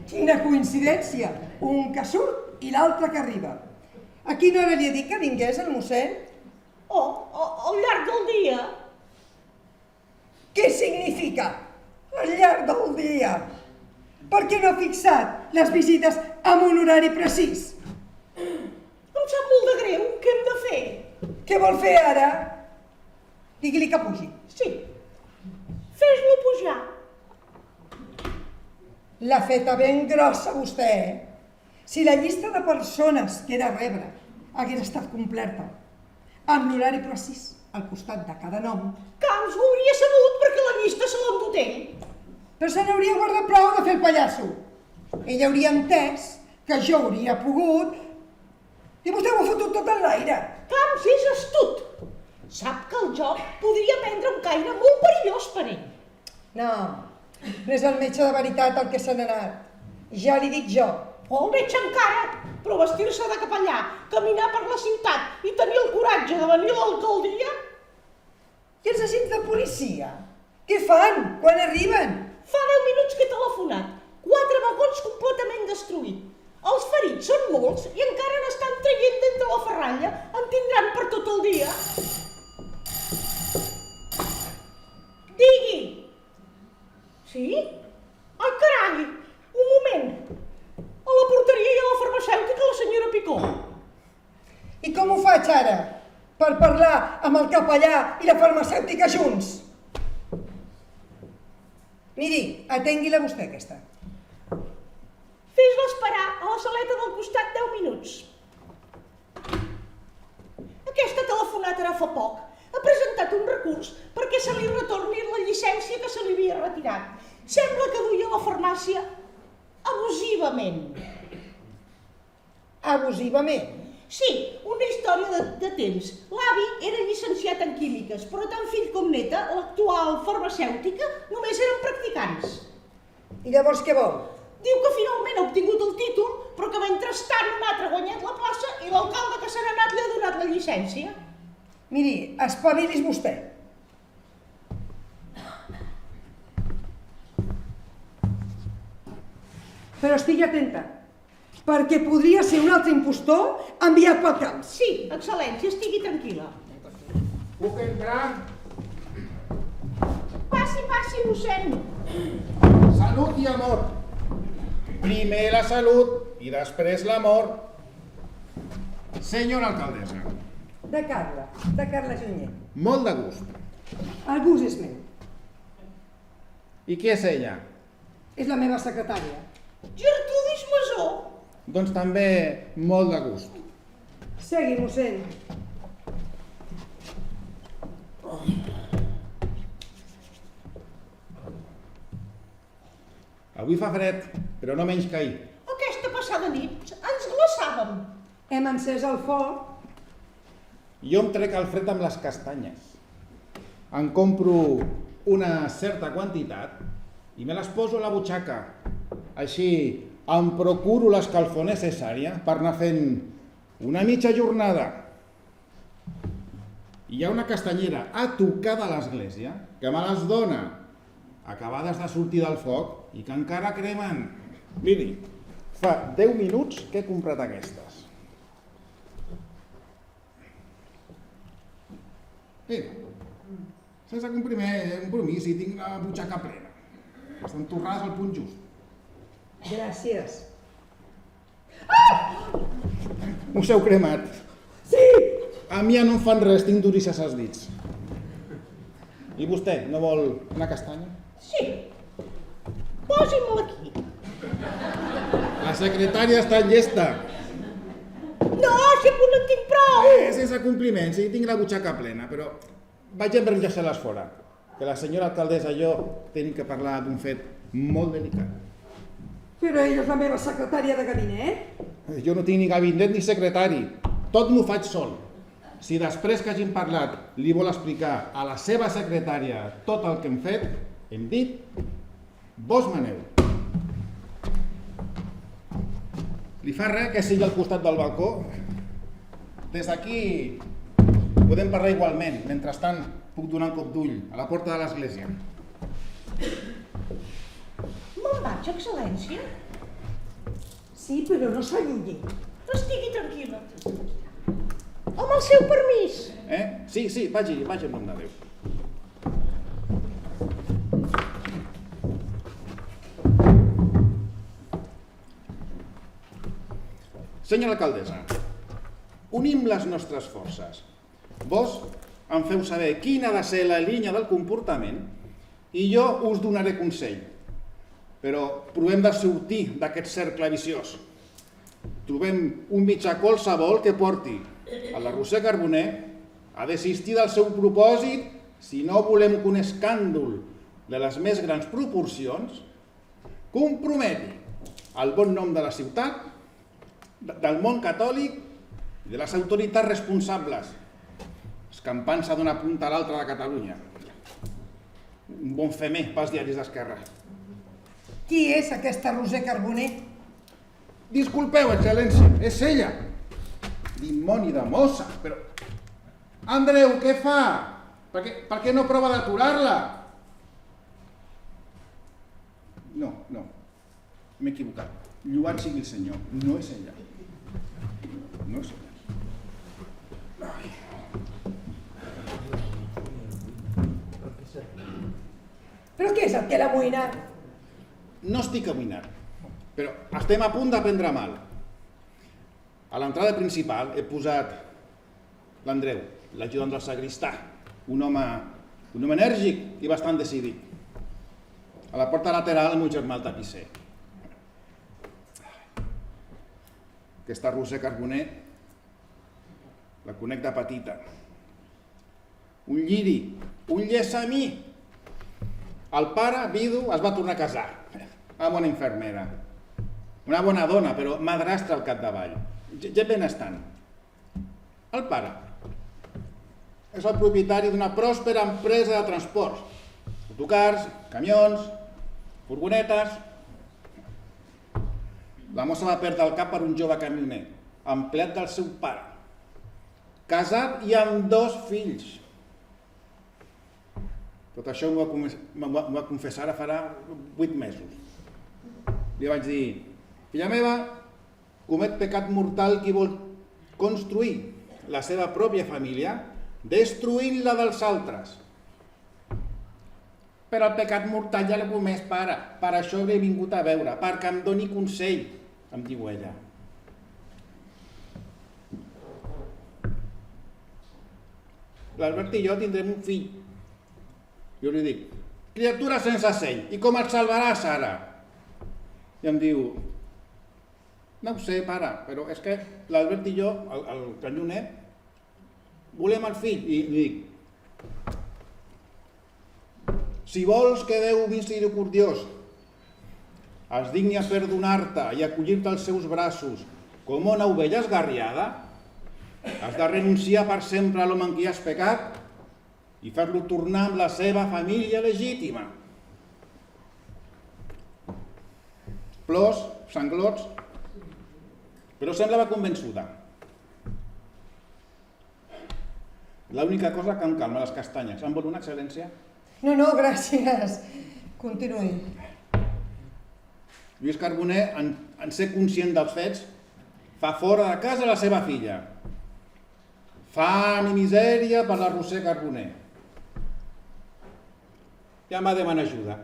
Quina coincidència! Un que surt i l'altre que arriba. A quina hora li he dit que vingués el mossèn? Al llarg del dia. Què significa al llarg del dia? Per què no ha fixat les visites amb un horari precís? Em sap molt de greu. Què hem de fer? Què vol fer ara? Digui-li que pugi. Sí. Fes-lo pujar. L'ha feta ben grossa, vostè, Si la llista de persones que he de rebre hagués estat completa, amb l'horari precís al costat de cada nom... Camps ho hauria sabut perquè la llista se l'ha endut ell. Però se n'hauria guardat prou de fer el pallasso. Ell hauria entès que jo hauria pogut i vostè ho ha fotut tot en l'aire. Camps és astut. Sap que el joc podria prendre un caire molt perillós per ell. No és el metge de veritat el que se n'ha anat. Ja li dic jo. O el metge encara, però vestir-se de capellà, caminar per la ciutat i tenir el coratge de venir a l'alcaldia... I els agents de policia? Què fan quan arriben? Fa 10 minuts que he telefonat. 4 vagons completament destruïts. Els ferits són molts i encara n'estan traient d'entre la ferralla. En tindran per tot el dia. Digui. Sí? Ai, carai! Un moment. A la porteria hi ha la farmacèutica, la senyora Picó. I com ho faig ara? Per parlar amb el capellà i la farmacèutica junts? Miri, atengui-la vostè, aquesta. Fes-la esperar a la saleta del costat 10 minuts. Aquesta ha telefonat ara fa poc. Ha presentat un recurs perquè se li retorni la llicència que se li havia retirat. Sembla que duia a la farmàcia abusivament. Abusivament? Sí, una història de temps. L'avi era llicenciat en químiques, però tant fill com neta, l'actual farmacèutica, només eren practicants. I llavors què vol? Diu que finalment ha obtingut el títol, però que mentrestant un altre ha guanyat la plaça i l'alcalde que se n'ha anat li ha donat la llicència. Miri, espavilis vostè. Però estigui atenta, perquè podria ser un altre impostor enviat pel Camps. Sí, excel·lència, estigui tranquil·la. Puc entrar? Passi. Passi, mossèn. Salut i amor. Primer la salut i després l'amor. Senyora alcaldessa, De Carla Junyer. molt de gust. El gust és meu. I qui és ella? És la meva secretària. Gertrudis Masó. Doncs també molt de gust. Segui, mossèn. Avui fa fred, però no menys que ahir. Aquesta passada nit ens glaçàvem. Hem encès el foc. Jo em trec el fred amb les castanyes. En compro una certa quantitat i me les poso a la butxaca. Així em procuro l'escalfor necessària per anar fent una mitja jornada. Hi ha una castanyera a tocar de l'església que me les dona acabades de sortir del foc i que encara cremen. Miri, fa 10 minuts que he comprat aquestes. Mira, sense compromís i tinc la butxaca plena. Estan torrades al punt just. Gràcies. Us heu cremat. Sí! A mi ja no em fan res, tinc durícies als dits. I vostè, no vol una castanya? Sí. Posi-me'l aquí. La secretària està llesta. No, si no en tinc prou. Sense compliments, sí, tinc la butxaca plena, però vaig a enregistrar-les fora, que la senyora alcaldessa i jo tenim que parlar d'un fet molt delicat. Però ella és la meva secretària de gabinet. Jo no tinc ni gabinet ni secretari, tot m'ho faig sol. Si després que hagin parlat li vol explicar a la seva secretària tot el que hem fet, hem dit, vos maneu. Li fa res que sigui al costat del balcó? Des d'aquí podem parlar igualment. Mentrestant, puc donar un cop d'ull a la porta de l'església. Me'n vaig, excel·lència? Sí, però no s'allunyi. Estigui tranquil·la. Amb el seu permís. Sí, vagi en nom de Déu. Senyora alcaldessa, unim les nostres forces. Vos em feu saber quina ha de ser la línia del comportament i jo us donaré consell. Però provem de sortir d'aquest cercle viciós. Trobem un mitjà qualsevol que porti a la Roser Carboner a desistir del seu propòsit si no volem que un escàndol de les més grans proporcions comprometi el bon nom de la ciutat, del món catòlic i de les autoritats responsables, escampant-se d'una punta a l'altra de Catalunya. Un bon femer pels diaris d'esquerra. Qui és aquesta Roser Carboner? Disculpeu, excel·lència, és ella. Dimoni de mossa, però... Andreu, què fa? Per què no prova d'aturar-la? No, m'he equivocat. Lloat sigui el senyor, no és ella. No és ella. Però què és el que l'amoïna? No estic amoïnat, però estem a punt de prendre mal. A l'entrada principal he posat l'Andreu, l'ajudant del sagristà, un home enèrgic i bastant decidit. A la porta lateral el meu germà el tapisser. Aquesta Roser Carboner la conec de petita. Un lliri, un llesamí. El pare, vidu, es va tornar a casar. Una bona infermera. Una bona dona, però madrastra al capdavall. Gent benestant. El pare és el propietari d'una pròspera empresa de transports. Autocars, camions, furgonetes. La mossa va perdre el cap per un jove camioner, empleat del seu pare. Casat i amb 2 fills. Tot això m'ho va confessar ara farà 8 mesos. Li vaig dir, filla meva, comet pecat mortal qui vol construir la seva pròpia família destruint la dels altres. Però el pecat mortal ja l'he comès, pare. Per això he vingut a veure, perquè em doni consell, em diu ella. L'Albert i jo tindrem un fill. Jo li dic, criatura sense seny, i com et salvaràs ara? I em diu, no ho sé, pare, però és que l'Albert i jo, el canyoner, volem el fill. I li dic, si vols que Déu misericordiós es digni a perdonar-te i acollir-te als seus braços com una ovella esgarriada, has de renunciar per sempre a l'home en qui has pecat i fer-lo tornar amb la seva família legítima. Plors, sanglots, però semblava convençuda. L'única cosa que em calma les castanyes. Em vol una, excel·lència? No, gràcies. Continuï. Lluís Carboner, en ser conscient dels fets, fa fora de casa la seva filla. Fam i misèria per la Roser Carboner. Ja m'ha demanat ajuda.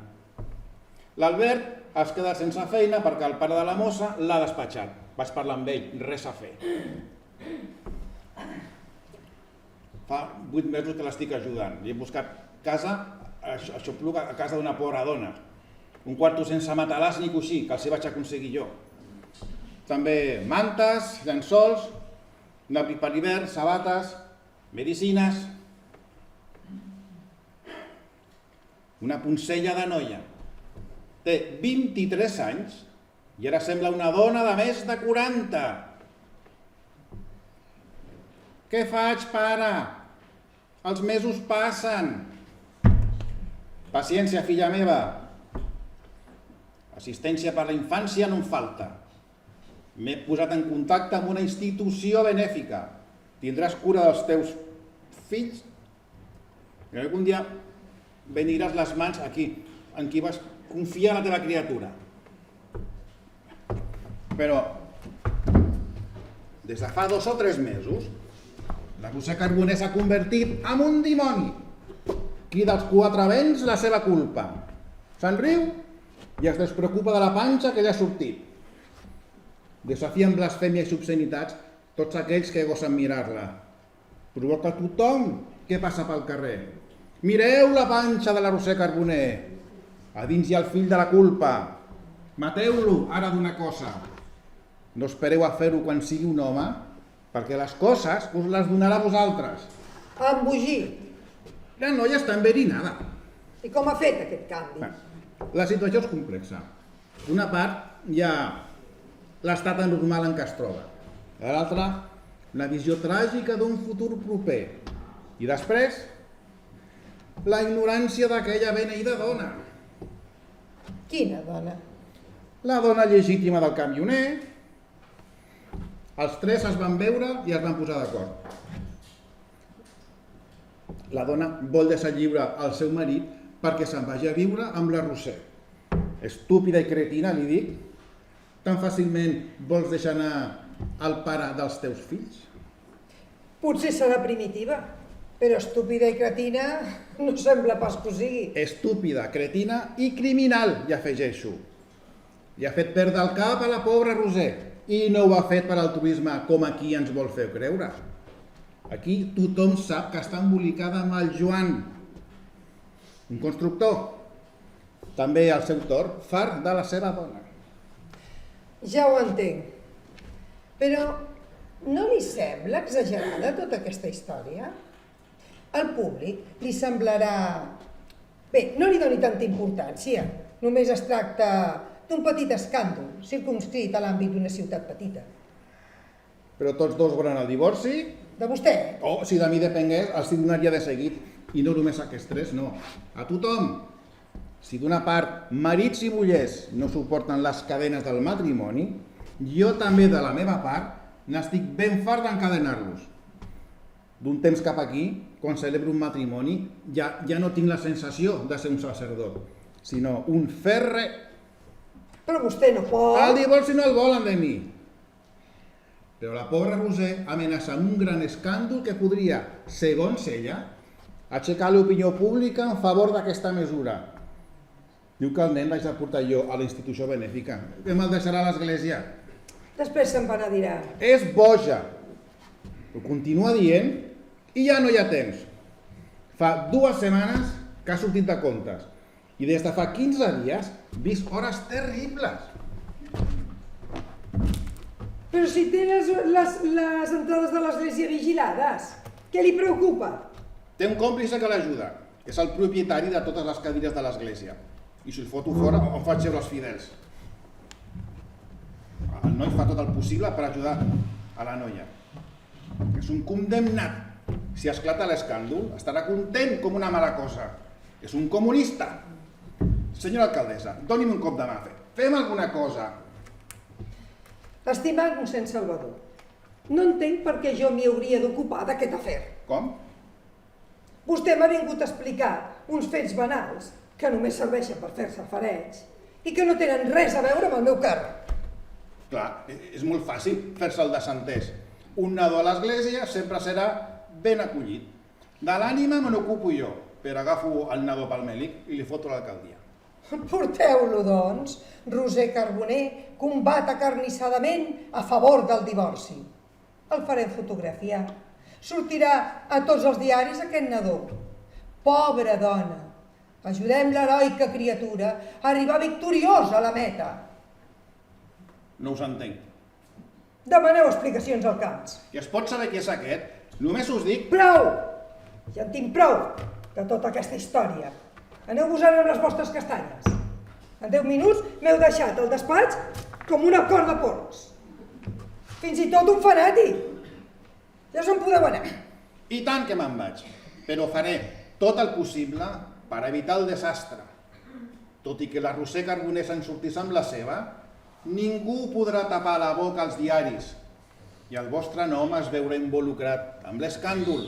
L'Albert es queda sense feina perquè el pare de la mossa l'ha despatxat. Vaig parlar amb ell, res a fer. Fa 8 mesos que l'estic ajudant. Li he buscat casa, aixopluc a casa d'una pobra dona. Un quarto sense matalàs ni coixí, que els hi vaig aconseguir jo. També mantes, llençols, un abric per l'hivern, sabates, medicines. Una poncella de noia. Té 23 anys i ara sembla una dona de més de 40. Què faig, pare? Els mesos passen. Paciència, filla meva. Assistència per la infància no em falta. M'he posat en contacte amb una institució benèfica. Tindràs cura dels teus fills i algun dia beniràs les mans aquí, en qui vas confiar la teva criatura. Però, des de fa 2 o 3 mesos, la Roser Carboner s'ha convertit en un dimoni. Crida als 4 vents la seva culpa. Se'n riu i es despreocupa de la panxa que li ha sortit. Desafia amb blasfèmia i obscenitats tots aquells que gosen mirar-la. Provoca a tothom que passa pel carrer. Mireu la panxa de la Roser Carboner. A dins hi ha el fill de la culpa. Mateu-lo ara d'una cosa. No espereu a fer-ho quan sigui un home, perquè les coses us les donarà a vosaltres. Embogir. La noia està enverinada. I com ha fet aquest canvi? La situació és complexa. D'una part hi ha l'estat anormal en què es troba. De l'altra, la visió tràgica d'un futur proper. I després, la ignorància d'aquella beneïda dona. Quina dona? La dona legítima del camioner. Els 3 es van veure i es van posar d'acord. La dona vol deixar lliure al seu marit perquè se'n vagi a viure amb la Roser. Estúpida i cretina, li dic. Tan fàcilment vols deixar anar el pare dels teus fills? Potser serà primitiva, però estúpida i cretina no sembla pas que ho sigui. Estúpida, cretina i criminal, hi afegeixo. Li ha fet perdre el cap a la pobra Roser i no ho ha fet per altruisme com aquí ens vol fer creure. Aquí tothom sap que està embolicada amb el Joan, un constructor, també al seu torn, fart de la seva dona. Ja ho entenc. Però no li sembla exagerada tota aquesta història? Al públic li semblarà... Bé, no li doni tanta importància. Només es tracta d'un petit escàndol, circumscrit a l'àmbit d'una ciutat petita. Però tots dos volen el divorci? De vostè? Oh, si de mi depengués, els hi donaria de seguit. I no només a aquests 3, no. A tothom. Si d'una part marits i mullers no suporten les cadenes del matrimoni, jo també de la meva part n'estic ben fart d'encadenar-los. D'un temps cap aquí, quan celebro un matrimoni, ja no tinc la sensació de ser un sacerdot, sinó un ferre. Però vostè no pot... El divorci no el volen de mi. Però la pobra Roser amenaça amb un gran escàndol que podria, segons ella, aixecar l'opinió pública en favor d'aquesta mesura. Diu que el nen l'haig de portar jo a la institució benèfica. Que me'l deixarà a l'església. Després se'n penedirà. És boja. Ho continua dient i ja no hi ha temps. Fa 2 setmanes que ha sortit de comptes i des de fa 15 dies vist hores terribles. Però si té les entrades de l'església vigilades, què li preocupa? Té un còmplice que l'ajuda. És el propietari de totes les cadires de l'església. I si el foto fora, em faig veure els fidels. El noi fa tot el possible per ajudar a la noia. És un condemnat. Si esclata l'escàndol, estarà content com una mala cosa. És un comunista. Senyora alcaldessa, doni'm un cop de mà. Fem alguna cosa. Estimat mossèn Salvador, no entenc per què jo m'hi hauria d'ocupar d'aquest afer. Com? Vostè m'ha vingut a explicar uns fets banals que només serveixen per fer-se fareig i que no tenen res a veure amb el meu càrrec. Clar, és molt fàcil fer-se el desentès. Un nadó a l'església sempre serà ben acollit. De l'ànima me n'ocupo jo, però agafo el nadó pel mèlic i li foto a l'alcaldia. Porteu-lo, doncs. Roser Carboner combat acarnissadament a favor del divorci. El farem fotografiar. Sortirà a tots els diaris aquest nadó. Pobra dona. Ajudem l'heroica criatura a arribar victoriós a la meta. No us entenc. Demaneu explicacions al Camps. I es pot saber qui és aquest? Només us dic... Prou! Ja en tinc prou de tota aquesta història. Aneu-vos-en amb les vostres castanyes. En 10 minuts m'heu deixat el despatx com una cor de porcs. Fins i tot un fanàtic. Ja se'n podeu anar. I tant que me'n vaig, però faré tot el possible per evitar el desastre. Tot i que la Roser Carboner se'n sortís amb la seva, ningú podrà tapar la boca als diaris i el vostre nom es veurà involucrat amb l'escàndol.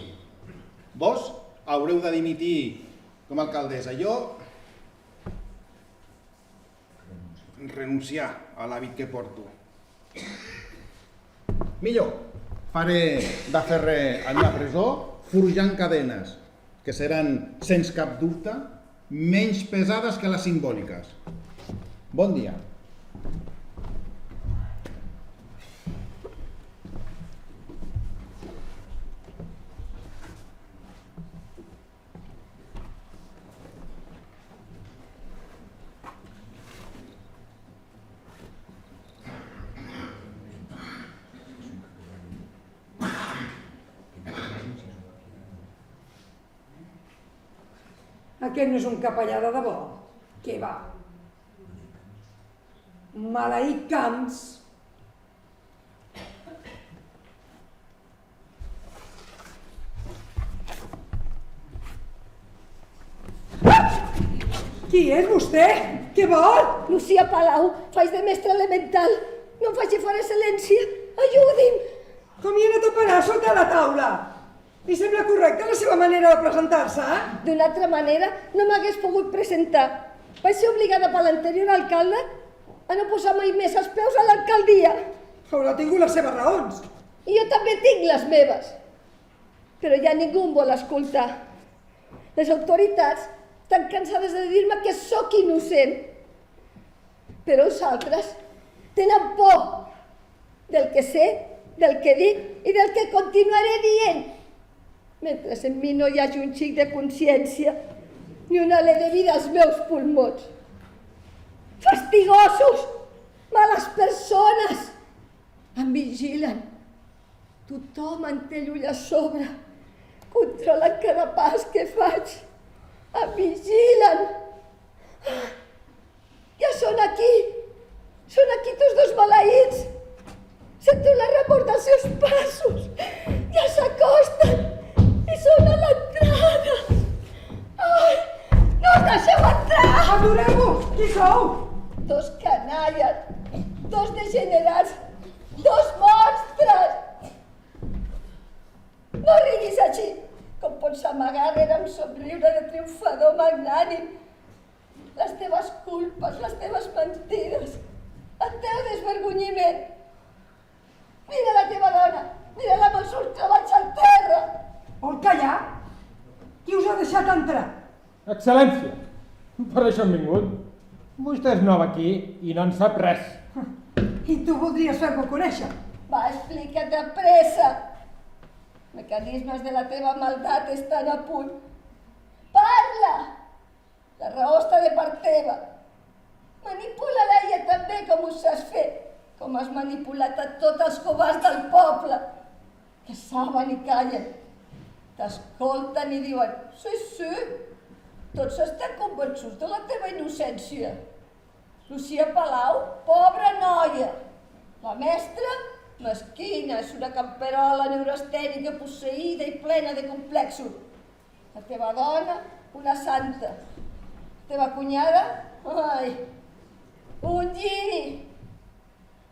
Vos haureu de dimitir com a alcaldessa. Jo renunciar a l'hàbit que porto. Millor, faré de ferrer a la presó forjant cadenes, que seran, sens cap dubte, menys pesades que les simbòliques. Bon dia. Aquest no és un capellà de debò. Què va? Maleït Camps. Qui és vostè? Què vol? Lucía Palau, faig de mestre elemental. No em faci fora excel·lència. Ajudi'm. Com hi ha anat a parar sota la taula? Li sembla correcta la seva manera de presentar-se, eh? D'una altra manera, no m'hagués pogut presentar. Vaig ser obligada per l'anterior alcalde a no posar mai més els peus a l'alcaldia. Haurà tingut les seves raons. I jo també tinc les meves. Però ja ningú em vol escoltar. Les autoritats estan cansades de dir-me que sóc innocent. Però els altres tenen por del que sé, del que dic i del que continuaré dient. Mentre en mi no hi hagi un xic de consciència ni un alè de vida als meus pulmons. Fastigosos! Males persones! Em vigilen. Tothom en té l'ull a sobre. Controlen cada pas que faig. Em vigilen. Ja són aquí. Són aquí tots dos maleïts. Sento la remor dels seus passos. Ja s'acosten. I són a l'entrada. Ai, no us deixeu entrar! Atureu-vos! Qui sou? Dos canalles, dos degenerats, dos monstres! No riguis així, com pots amagar rere un somriure de triomfador magnànim. Les teves culpes, les teves mentides, el teu desvergonyiment. Mira la teva dona, mira-la amb els ulls clavats al terra. Vol callar? Qui us ha deixat entrar? Excel·lència, per això hem vingut. Vostè és nou aquí i no en sap res. I tu voldries fer-me conèixer. Va, explica't de pressa. Mecanismes de la teva maldat estan a punt. Parla! La raó està de part teva. Manipula-la ella també, com ho saps fer. Com has manipulat a tots els covards del poble, que saben i callen. T'escolten i diuen, sí, tots estan convençuts de la teva innocència. Lucía Palau, pobra noia. La mestra, mesquina, és una camperola neurastènica posseïda i plena de complexos. La teva dona, una santa. La teva cunyada, ai, un lliri.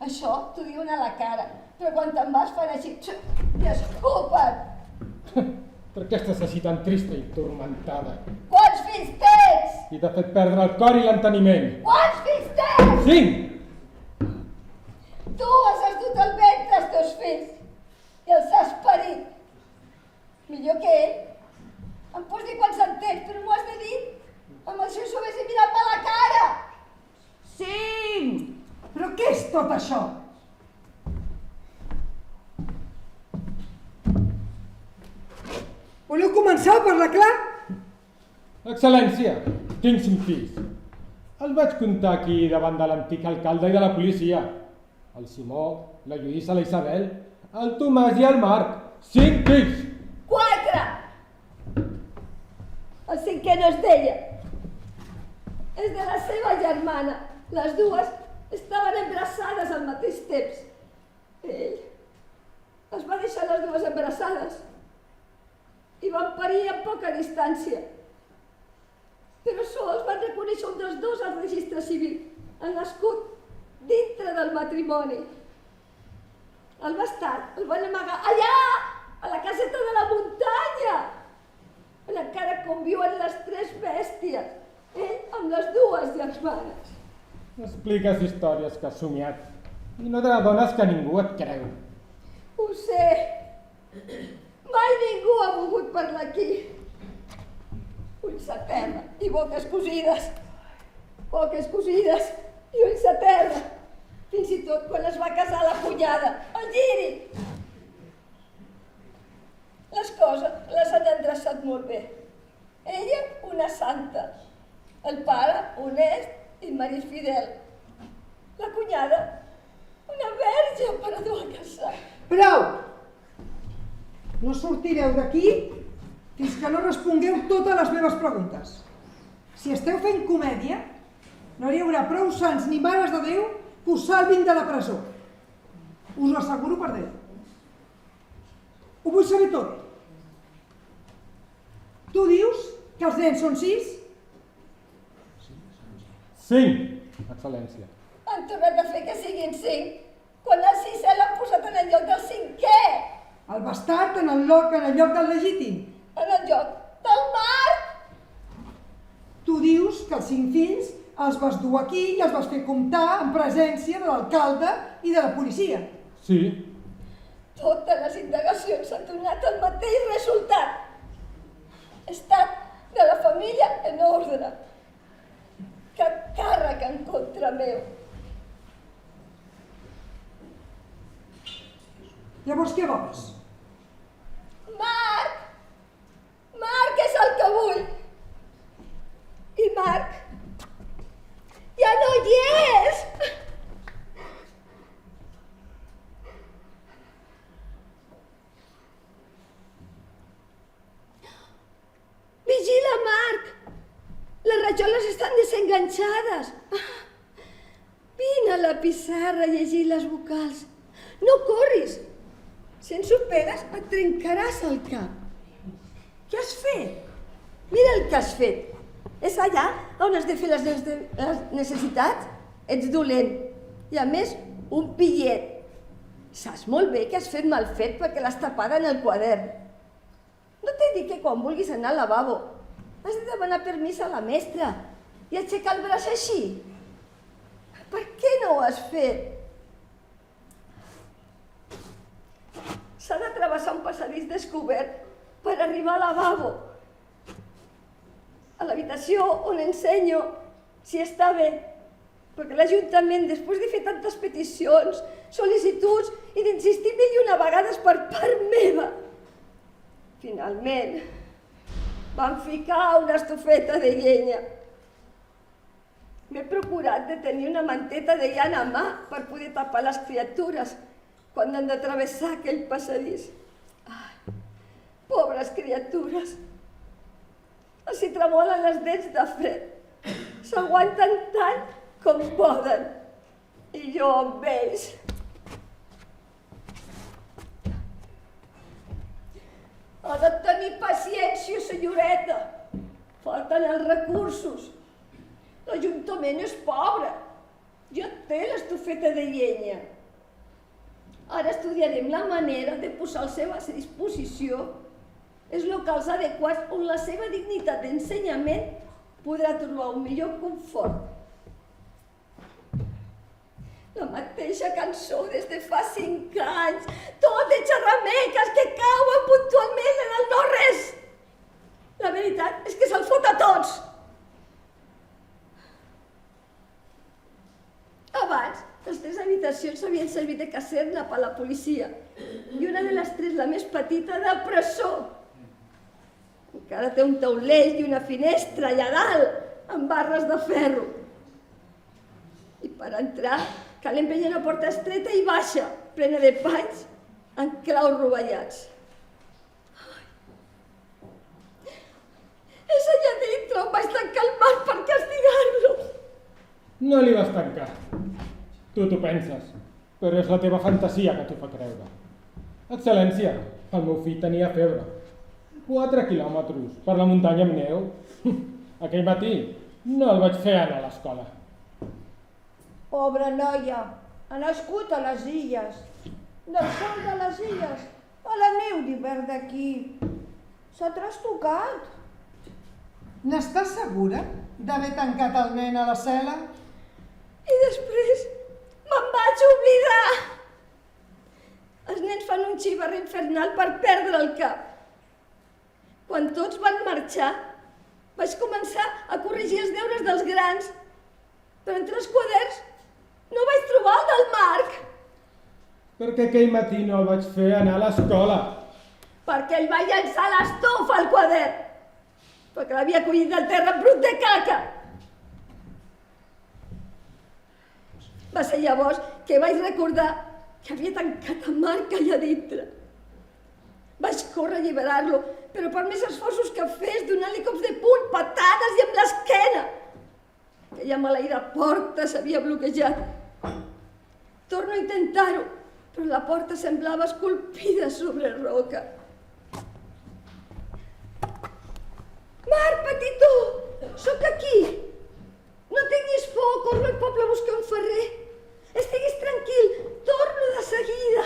Això t'ho diuen a la cara, però quan te'n vas fan així, i escupen. Per què estàs així tan trista i turmentada? Quants fills tens? I t'ha fet perdre el cor i l'enteniment. Quants fills tens? 5! Tu has dut al ventre els teus fills i els has parit. Millor que ell. Em pots dir quants en tens, però m'ho has de dir amb els seus ulls i mirant-me a la cara. 5! Però què és tot això? Voleu començar a parlar clar? Excel·lència, tinc 5 fills. Els vaig comptar aquí davant de l'antic alcalde i de la policia. El Simó, la Lluïsa, la Isabel, el Tomàs i el Marc. 5 fills! 4! El cinquè no és d'ella. És de la seva germana. Les dues estaven embarassades al mateix temps. Ell les va deixar les dues embarassades i van parir a poca distància. Però sols van reconèixer un dels dos al registre civil. Han nascut dintre del matrimoni. El bastard el van amagar allà, a la caseta de la muntanya, on encara conviuen les 3 bèsties, ell amb les 2 germanes. Expliques històries que has somiat i no te n'adones que ningú et creu. Ho sé. Mai ningú ha volgut parlar aquí. Ulls a terra i boques cosides. Boques cosides i ulls a terra. Fins i tot quan es va casar la cunyada, el Lliri. Les coses les han endreçat molt bé. Ella, una santa. El pare, honest i marit fidel. La cunyada, una verge per a dur a casar. Prou! No sortireu d'aquí fins que no respongueu totes les meves preguntes. Si esteu fent comèdia, no hi haurà prou sants ni mares de Déu que us salvin de la presó. Us ho asseguro per Déu. Ho vull saber tot. Tu dius que els nens són 6? 5, excel·lència. Han tornat a fer que siguin 5, quan el 6è l'han posat en el lloc del 5è, El bastard en el lloc del legítim. en el lloc del Marc. Tu dius que els 5 fills els vas dur aquí i els vas fer comptar en presència de l'alcalde i de la policia. Sí, Totes les indagacions han donat el mateix resultat. Estat de la família en ordre. Cap càrrec en contra meu. Llavors què vols? Marc! Marc és el que vull. I Marc ja no hi és. Vigila, Marc! Les rajoles estan desenganxades. Vine a la pissarra a llegir les vocals. No corris. Si ens ho pegues, et trencaràs el cap. Què has fet? Mira el que has fet. És allà on has de fer les necessitats? Ets dolent. I a més, un pillet. Saps molt bé que has fet mal fet perquè l'has tapada en el quadern. No t'he dit que quan vulguis anar al lavabo has de demanar permís a la mestra i aixecar el braç així. Per què no ho has fet? S'ha de travessar un passadís descobert per arribar al lavabo. A l'habitació on ensenyo, si està bé, perquè l'Ajuntament, després de fer tantes peticions, sol·licituds i d'insistir mil i una vegades per part meva, finalment van ficar una estufeta de llenya. M'he procurat de tenir una manteta de llana a mà per poder tapar les criatures quan han de travessar aquell passadís. Ai, pobres criatures! Els hi tremolen les dents de fred. S'aguanten tant com poden. I jo amb ells. Ha de tenir paciència, senyoreta. Falten els recursos. L'Ajuntament és pobre. Ja té l'estufeta de llenya. Ara estudiarem la manera de posar a seva disposició els locals adequats on la seva dignitat d'ensenyament podrà trobar un millor confort. La mateixa cançó des de fa 5 anys, tot de xerrameques que cauen puntualment en el no-res. La veritat és que se'ls fot a tots. Abans, les 3 habitacions havien servit de caserna per a la policia i una de les 3, la més petita, de presó. Encara té un taulell i una finestra allà dalt, amb barres de ferro. I per entrar cal empènyer una porta estreta i baixa, plena de panys amb claus rovellats. És allà dintre on vaig tancar el mar per castigar-lo. No li vas tancar. Tu t'ho penses, però és la teva fantasia que t'ho fa creure. Excel·lència, el meu fill tenia febre. 4 quilòmetres per la muntanya amb neu. Aquell matí no el vaig fer anar a l'escola. Pobra noia, ha nascut a les illes, del sol de les illes, a la neu d'hivern d'aquí. S'ha trastocat. N'estàs segura d'haver tancat el nen a la cel·la? I després me'n vaig oblidar. Els nens fan un xivarri infernal per perdre el cap. Quan tots van marxar, vaig començar a corregir els deures dels grans, però entre els quaderns no vaig trobar el del Marc. Perquè aquell matí no el vaig fer anar a l'escola. Perquè ell va llançar l'estofa al quadern. Perquè l'havia collit del terra brut de caca. Va ser llavors que vaig recordar que havia tancat el Marc allà dintre. Vaig córrer a alliberar-lo, però per més esforços que fes, donant-li cops de puny, patades i amb l'esquena. Aquella maleïda porta s'havia bloquejat. Torno a intentar-ho, però la porta semblava esculpida sobre roca. Marc, petitó, sóc aquí. No tinguis por, corro al poble a buscar un ferrer. Estiguis tranquil, torno de seguida.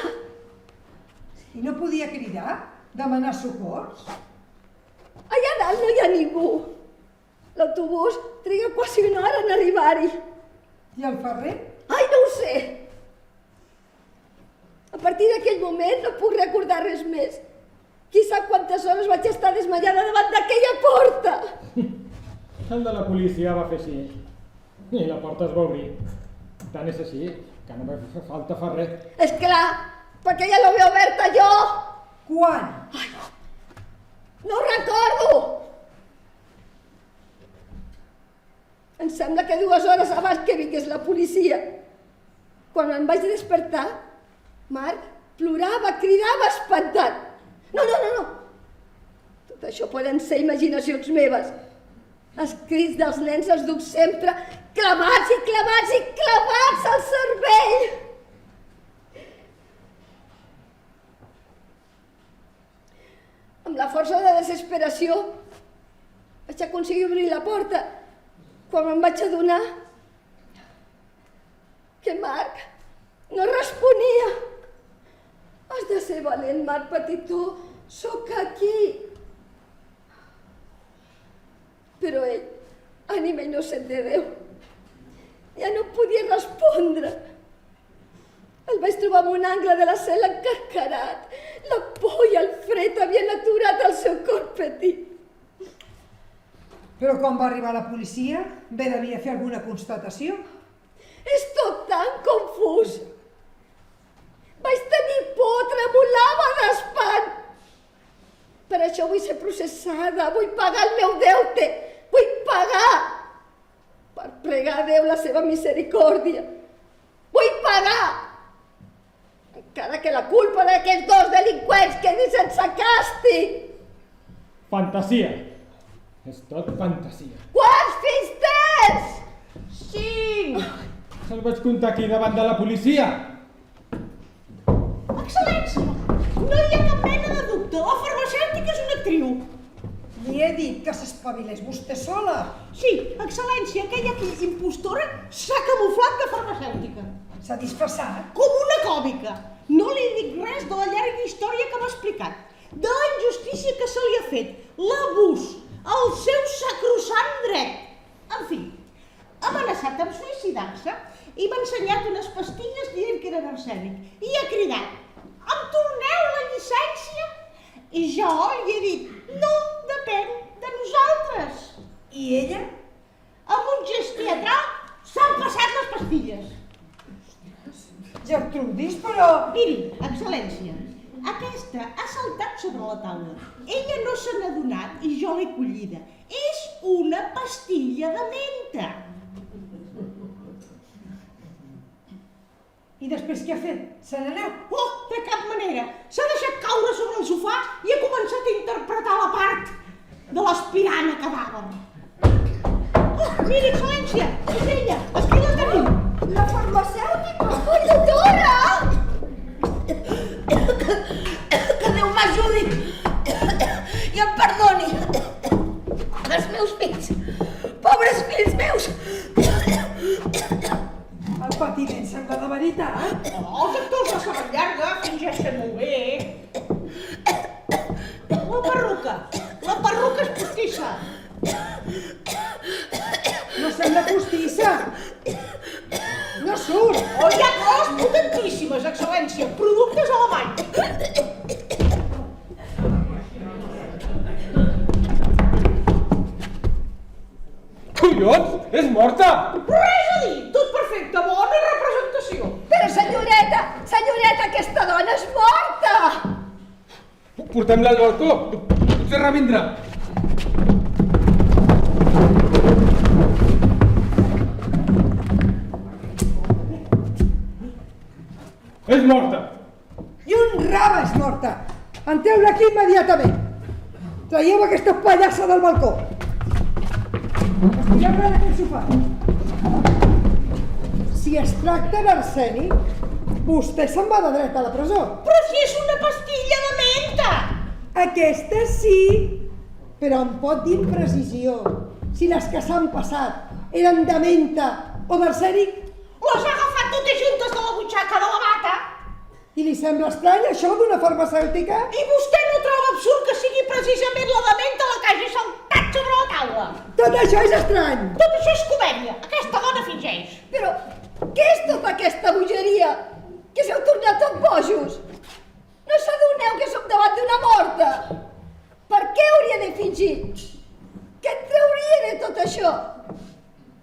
I no podia cridar? Demanar socors? Allà dalt no hi ha ningú. L'autobús triga quasi una hora en arribar-hi. I el ferrer? Ai, no ho sé. A partir d'aquell moment no puc recordar res més. Qui sap quantes hores vaig estar desmaiada davant d'aquella porta. El de la policia va fer així. I la porta es va obrir. Tant és així, que no va fer falta ferrer. És clar, perquè ja l'havia oberta jo. Quan? Ai, no ho recordo. Em sembla que 2 hores abans que vingués la policia. Quan em vaig despertar, Marc plorava, cridava espantat. No. Tot això poden ser imaginacions meves. Els crits dels nens els duc sempre clavats i clavats i clavats al cervell. Amb la força de desesperació vaig aconseguir obrir la porta quan em vaig adonar que Marc no responia. Has de ser valent, Marc, petitó, sóc aquí. Però ell, ànima innocent de Déu, ja no podia respondre. El vaig trobar en un angle de la cel·la encarcarat. La por i el fred havien aturat el seu cor petit. Però quan va arribar la policia, bé devia fer alguna constatació. És tot tan confús. Vaig tenir por, tremolava d'espant. Per això vull ser processada, vull pagar el meu deute, vull pagar per pregar a Déu la seva misericòrdia. Vull pagar, encara que la culpa d'aquests dos delinqüents quedi sense càstig. Fantasia. És tot fantasia. Quants fills tens? 5! Se'l vaig comptar aquí davant de la policia. Excel·lència, no hi ha cap mena de dubte. La farmacèutica és una actriu. Li he dit que s'espavilés vostè sola. Sí, excel·lència, aquella impostora s'ha camuflat de farmacèutica. S'ha disfressat. Com una còmica. No li dic res de la llarga història que m'ha explicat, de la injustícia que se li ha fet, l'abús, el seu sacrosant dret. En fi, ha amenaçat amb suïcidar-se i m'ha ensenyat unes pastilles dient que eren arsènic. I ha cridat, em torneu la llicència? I jo li he dit, no, depèn de nosaltres. I ella? Amb un gest teatral s'han passat les pastilles. Gertrudis, però... Miri, excel·lència, aquesta ha saltat sobre la taula. Ella no se n'ha donat i jo l'he collida. És una pastilla de menta. I després què ha fet? Se n'ha anat? Oh, de cap manera. S'ha deixat caure sobre el sofà i ha començat a interpretar la part de l'aspirant a cadàver. Oh, miri, excel·lència, és ella. Aquí la tenim. La farmacèutica! Ai, doctora! Que Déu m'ajudi i em perdoni. Els meus fills, pobres fills meus. El patiment sembla de veritat. Oh, els actors de saben llarga fingeixen molt bé. La perruca és postissa. No sembla postissa. No surt. Oh, hi ha coses potentíssimes, excel·lència, productes alemanys. Collons, és morta! Res a dir, tot perfecte, bona representació. Però senyoreta, aquesta dona és morta! Portem-la al balcó, potser revindrà. És morta! I un rave és morta. Entreu-la aquí immediatament. Traieu aquesta pallassa del balcó. Estireu-la d'aquest sofà. Si es tracta d'arsènic, vostè se'n va de dret a la presó. Però si és una pastilla de menta! Aquesta sí, però em pot dir amb precisió si les que s'han passat eren de menta o d'arsènic. Les ha agafat totes juntes de la butxaca de la bata. I li sembla estrany això d'una farmacèutica? I vostè no troba absurd que sigui precisament la de menta la que hagi saltat sobre la taula? Tot això és estrany. Tot això és comèdia. Aquesta dona fingeix. Però què és tota aquesta bogeria? Que s'heu tornat tot bojos? No s'adoneu que som davant d'una morta? Per què hauria de fingir? Què et trauria de tot això?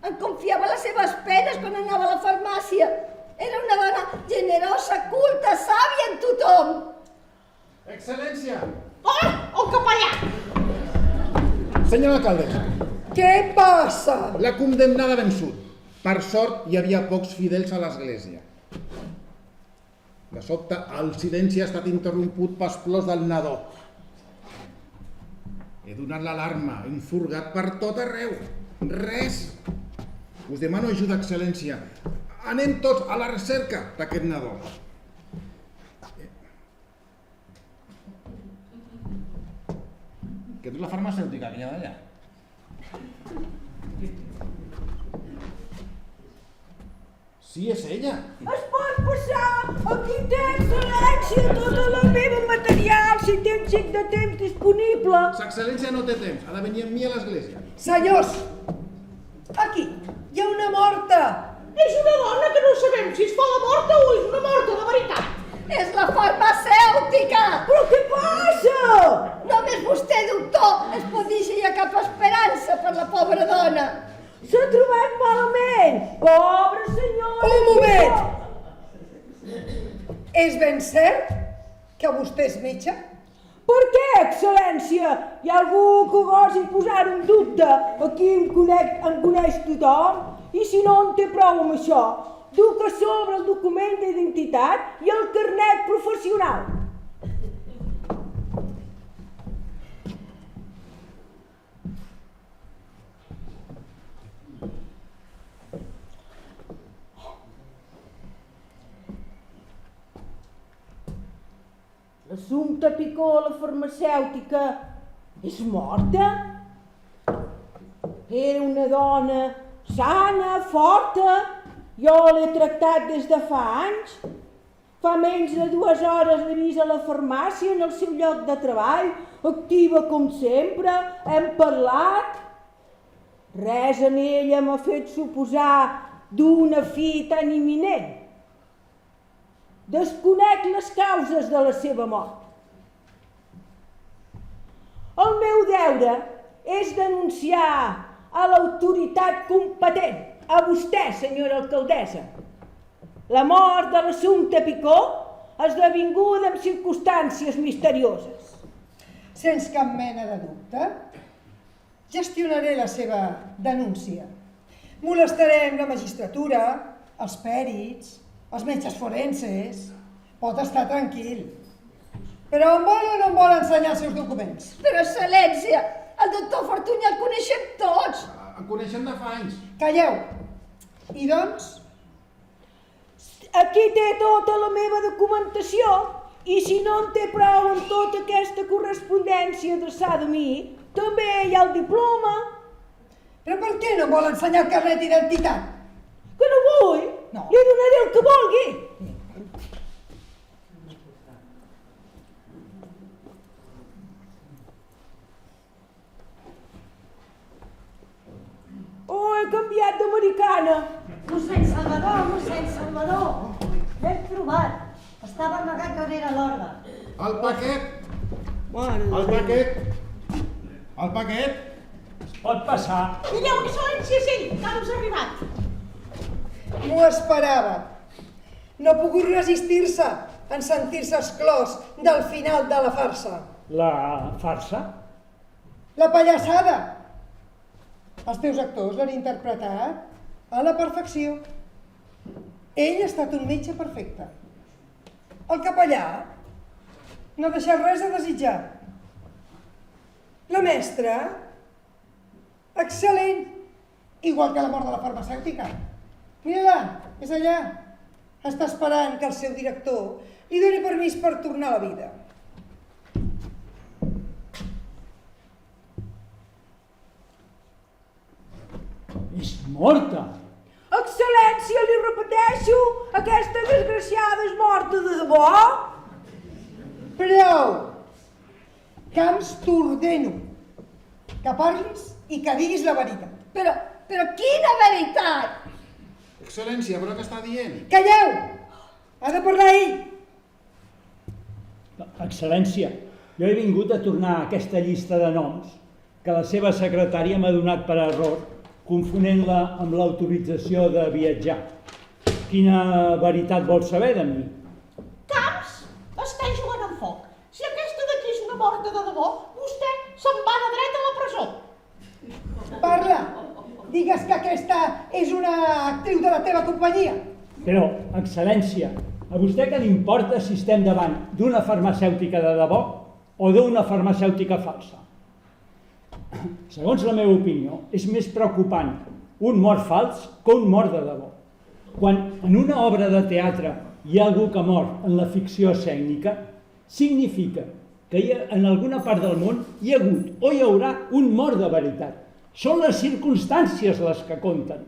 Em confiava les seves penes quan anava a la farmàcia. Era una dona generosa, culta, sàvia en tothom. Excel·lència! Oh, el capellà! Senyora alcaldessa, Què passa? la condemnada ha vençut. Per sort, hi havia pocs fidels a l'església. De sobte, el silenci ha estat interromput pels plors del nadó. He donat l'alarma, hem furgat per tot arreu. Res. Us demano ajuda, excel·lència. Anem tots a la recerca d'aquest nadó. Que tu és la farmacèutica que hi ha d'allà? Sí, és ella. Es pot passar? Aquí té excel·lència tota la meva material, si té un xic de temps disponible. Sa excel·lència no té temps, ha de venir amb mi a l'església. Senyors, aquí hi ha una morta. És una dona que no sabem si es fa la morta o és una morta de veritat. És la farmacèutica! Però què passa? Només vostè, doctor, es pot dir si hi ha cap esperança per la pobra dona. S'ha trobat malament. Pobra senyora, És ben cert que vostè és metge? Per què, excel·lència? Hi ha algú que gosi posar en dubte? Aquí em coneix tothom? I si no en té prou amb això, duc a sobre el document d'identitat i el carnet professional. L'Assumpta Picó, la farmacèutica, és morta? Era una dona sana, forta. Jo l'he tractat des de fa anys. Fa menys de 2 hores l'he vist a la farmàcia en el seu lloc de treball, activa com sempre, hem parlat. Res en ella m'ha fet suposar d'una fi tan imminent. Desconec les causes de la seva mort. El meu deure és denunciar a l'autoritat competent, a vostè, senyora alcaldessa, la mort de l'Assumpta Picó, esdevinguda en circumstàncies misterioses. Sense cap mena de dubte, gestionaré la seva denúncia. Molestarem la magistratura, els pèrits, els metges forenses. Pot estar tranquil. Però em vol o no em vol ensenyar els seus documents? Però, excel·lència, el doctor Fortuny el coneixem tots. El coneixem de fa anys. Calleu. I doncs? Aquí té tota la meva documentació i si no en té prou amb tota aquesta correspondència adreçada a mi, també hi ha el diploma. Però per què no em vol ensenyar el carnet d'identitat? Que no vull? No. Li donaré el que vulgui. Oh, he canviat d'americana. Mossèn Salvador, l'hem trobat. Estava amagat darrere l'orgue. El paquet! El paquet! El paquet! Pot passar. Mireu, excel·lència, és ell, que us ha arribat. M'ho esperava. No ha pogut resistir-se en sentir-se exclòs del final de la farsa. La farsa? La pallassada. Els teus actors l'han interpretat a la perfecció. Ell ha estat un metge perfecte. El capellà no ha deixat res a desitjar. La mestra, excel·lent, igual que la mort de la farmacèutica. Mira-la, és allà. Està esperant que el seu director li doni permís per tornar a la vida. És morta. Excel·lència, li repeteixo, aquesta desgraciada és morta de debò? Prou! Camps, t'ordeno que parlis i que diguis la veritat. Però quina veritat! Excel·lència, però què està dient? Calleu! Ha de parlar ell! Excel·lència, jo he vingut a tornar a aquesta llista de noms que la seva secretària m'ha donat per error, confonent-la amb l'autorització de viatjar. Quina veritat vol saber de mi? Camps està jugant amb foc. Si aquesta d'aquí és una morta de debò, vostè se'n va de dret a la presó. Parla! Digues que aquesta és una actriu de la teva companyia. Però, excel·lència, a vostè què li importa si estem davant d'una farmacèutica de debò o d'una farmacèutica falsa? Segons la meva opinió, és més preocupant un mort fals que un mort de debò. Quan en una obra de teatre hi ha algú que mor en la ficció escènica, significa que en alguna part del món hi ha hagut o hi haurà un mort de veritat. Són les circumstàncies les que compten.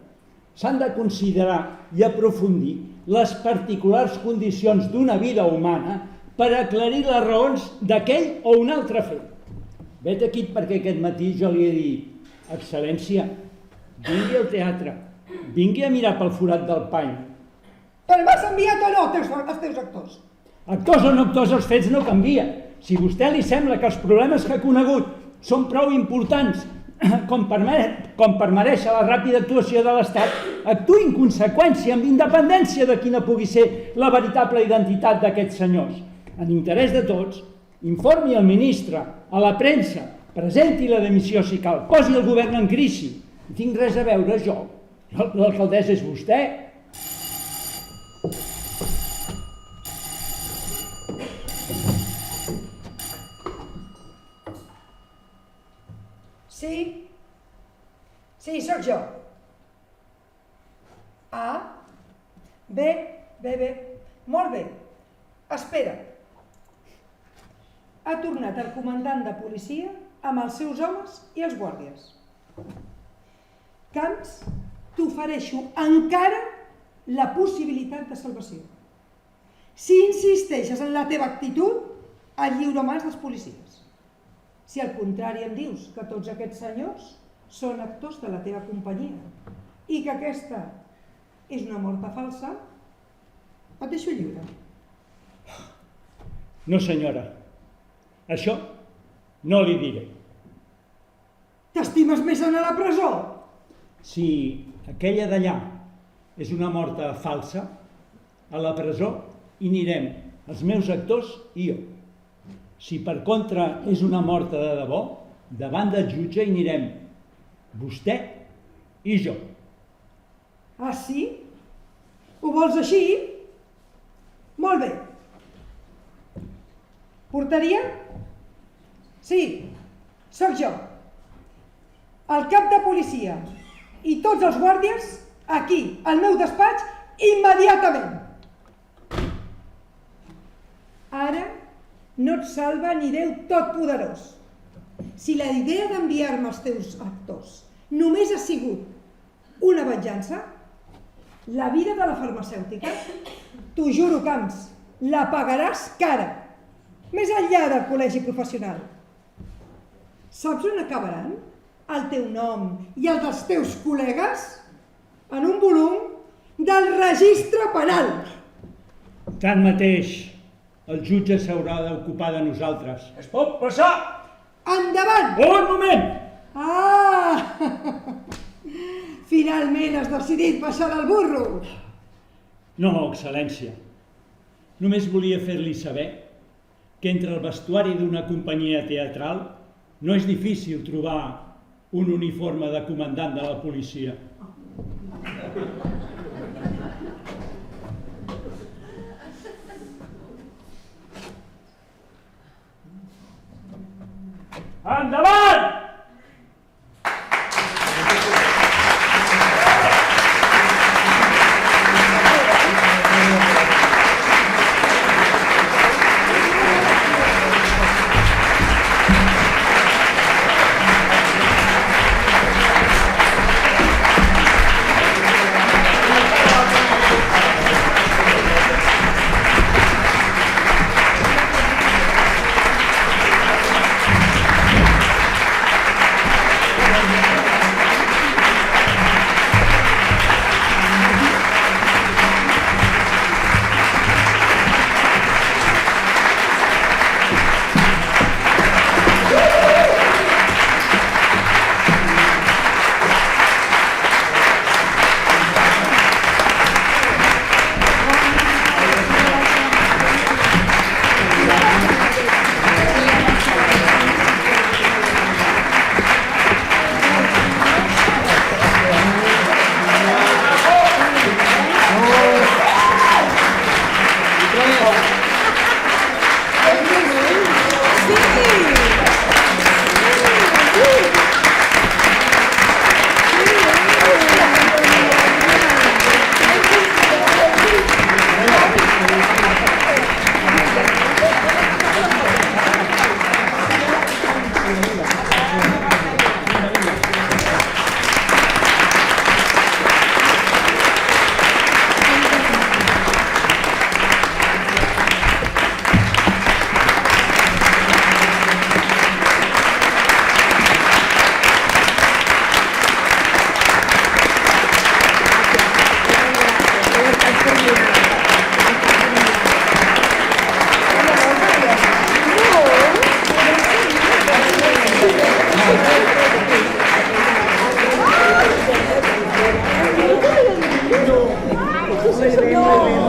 S'han de considerar i aprofundir les particulars condicions d'una vida humana per aclarir les raons d'aquell o un altre fet. Vet aquí perquè aquest matí jo li he dit, excel·lència, vingui al teatre, vingui a mirar pel forat del pany. Però m'has enviat o no els teus actors? Actors o no actors, els fets no canvien. Si a vostè li sembla que els problemes que ha conegut són prou importants com per mereixer la ràpida actuació de l'Estat, actuï en conseqüència, amb independència de quina pugui ser la veritable identitat d'aquests senyors. En interès de tots, informi el ministre, a la premsa, presenti la dimissió si cal, posi el govern en crisi. No tinc res a veure jo. L'alcaldessa és vostè. Sí, sóc jo. Bé. Molt bé. Espera. Ha tornat el comandant de policia amb els seus homes i els guàrdies. Camps, t'ofereixo encara la possibilitat de salvació. Si insisteixes en la teva actitud, el lliuremàs dels policies. Si al contrari em dius que tots aquests senyors són actors de la teva companyia i que aquesta és una morta falsa, et deixo lliure. No, senyora. Això no li diré. T'estimes més anar a la presó? Si aquella d'allà és una morta falsa, a la presó hi anirem els meus actors i jo. Si per contra és una morta de debò, davant del jutge hi anirem vostè i jo. Ah, sí? Ho vols així? Molt bé. Portaria? Sí, sóc jo. El cap de policia i tots els guàrdies aquí, al meu despatx, immediatament. Ara no et salva ni Déu Totpoderós. Si la idea d'enviar-me els teus actors només ha sigut una venjança, la vida de la farmacèutica, t'ho juro, Camps, la pagaràs cara, més enllà del col·legi professional. Saps on acabaran el teu nom i el dels teus col·legues? En un volum del registre penal. Tanmateix, el jutge s'haurà d'ocupar de nosaltres. Es pot passar? Endavant! Un moment! Finalment has decidit baixar del burro. No, excel·lència. Només volia fer-li saber que entre el vestuari d'una companyia teatral no és difícil trobar un uniforme de comandant de la policia. Endavant! senyor.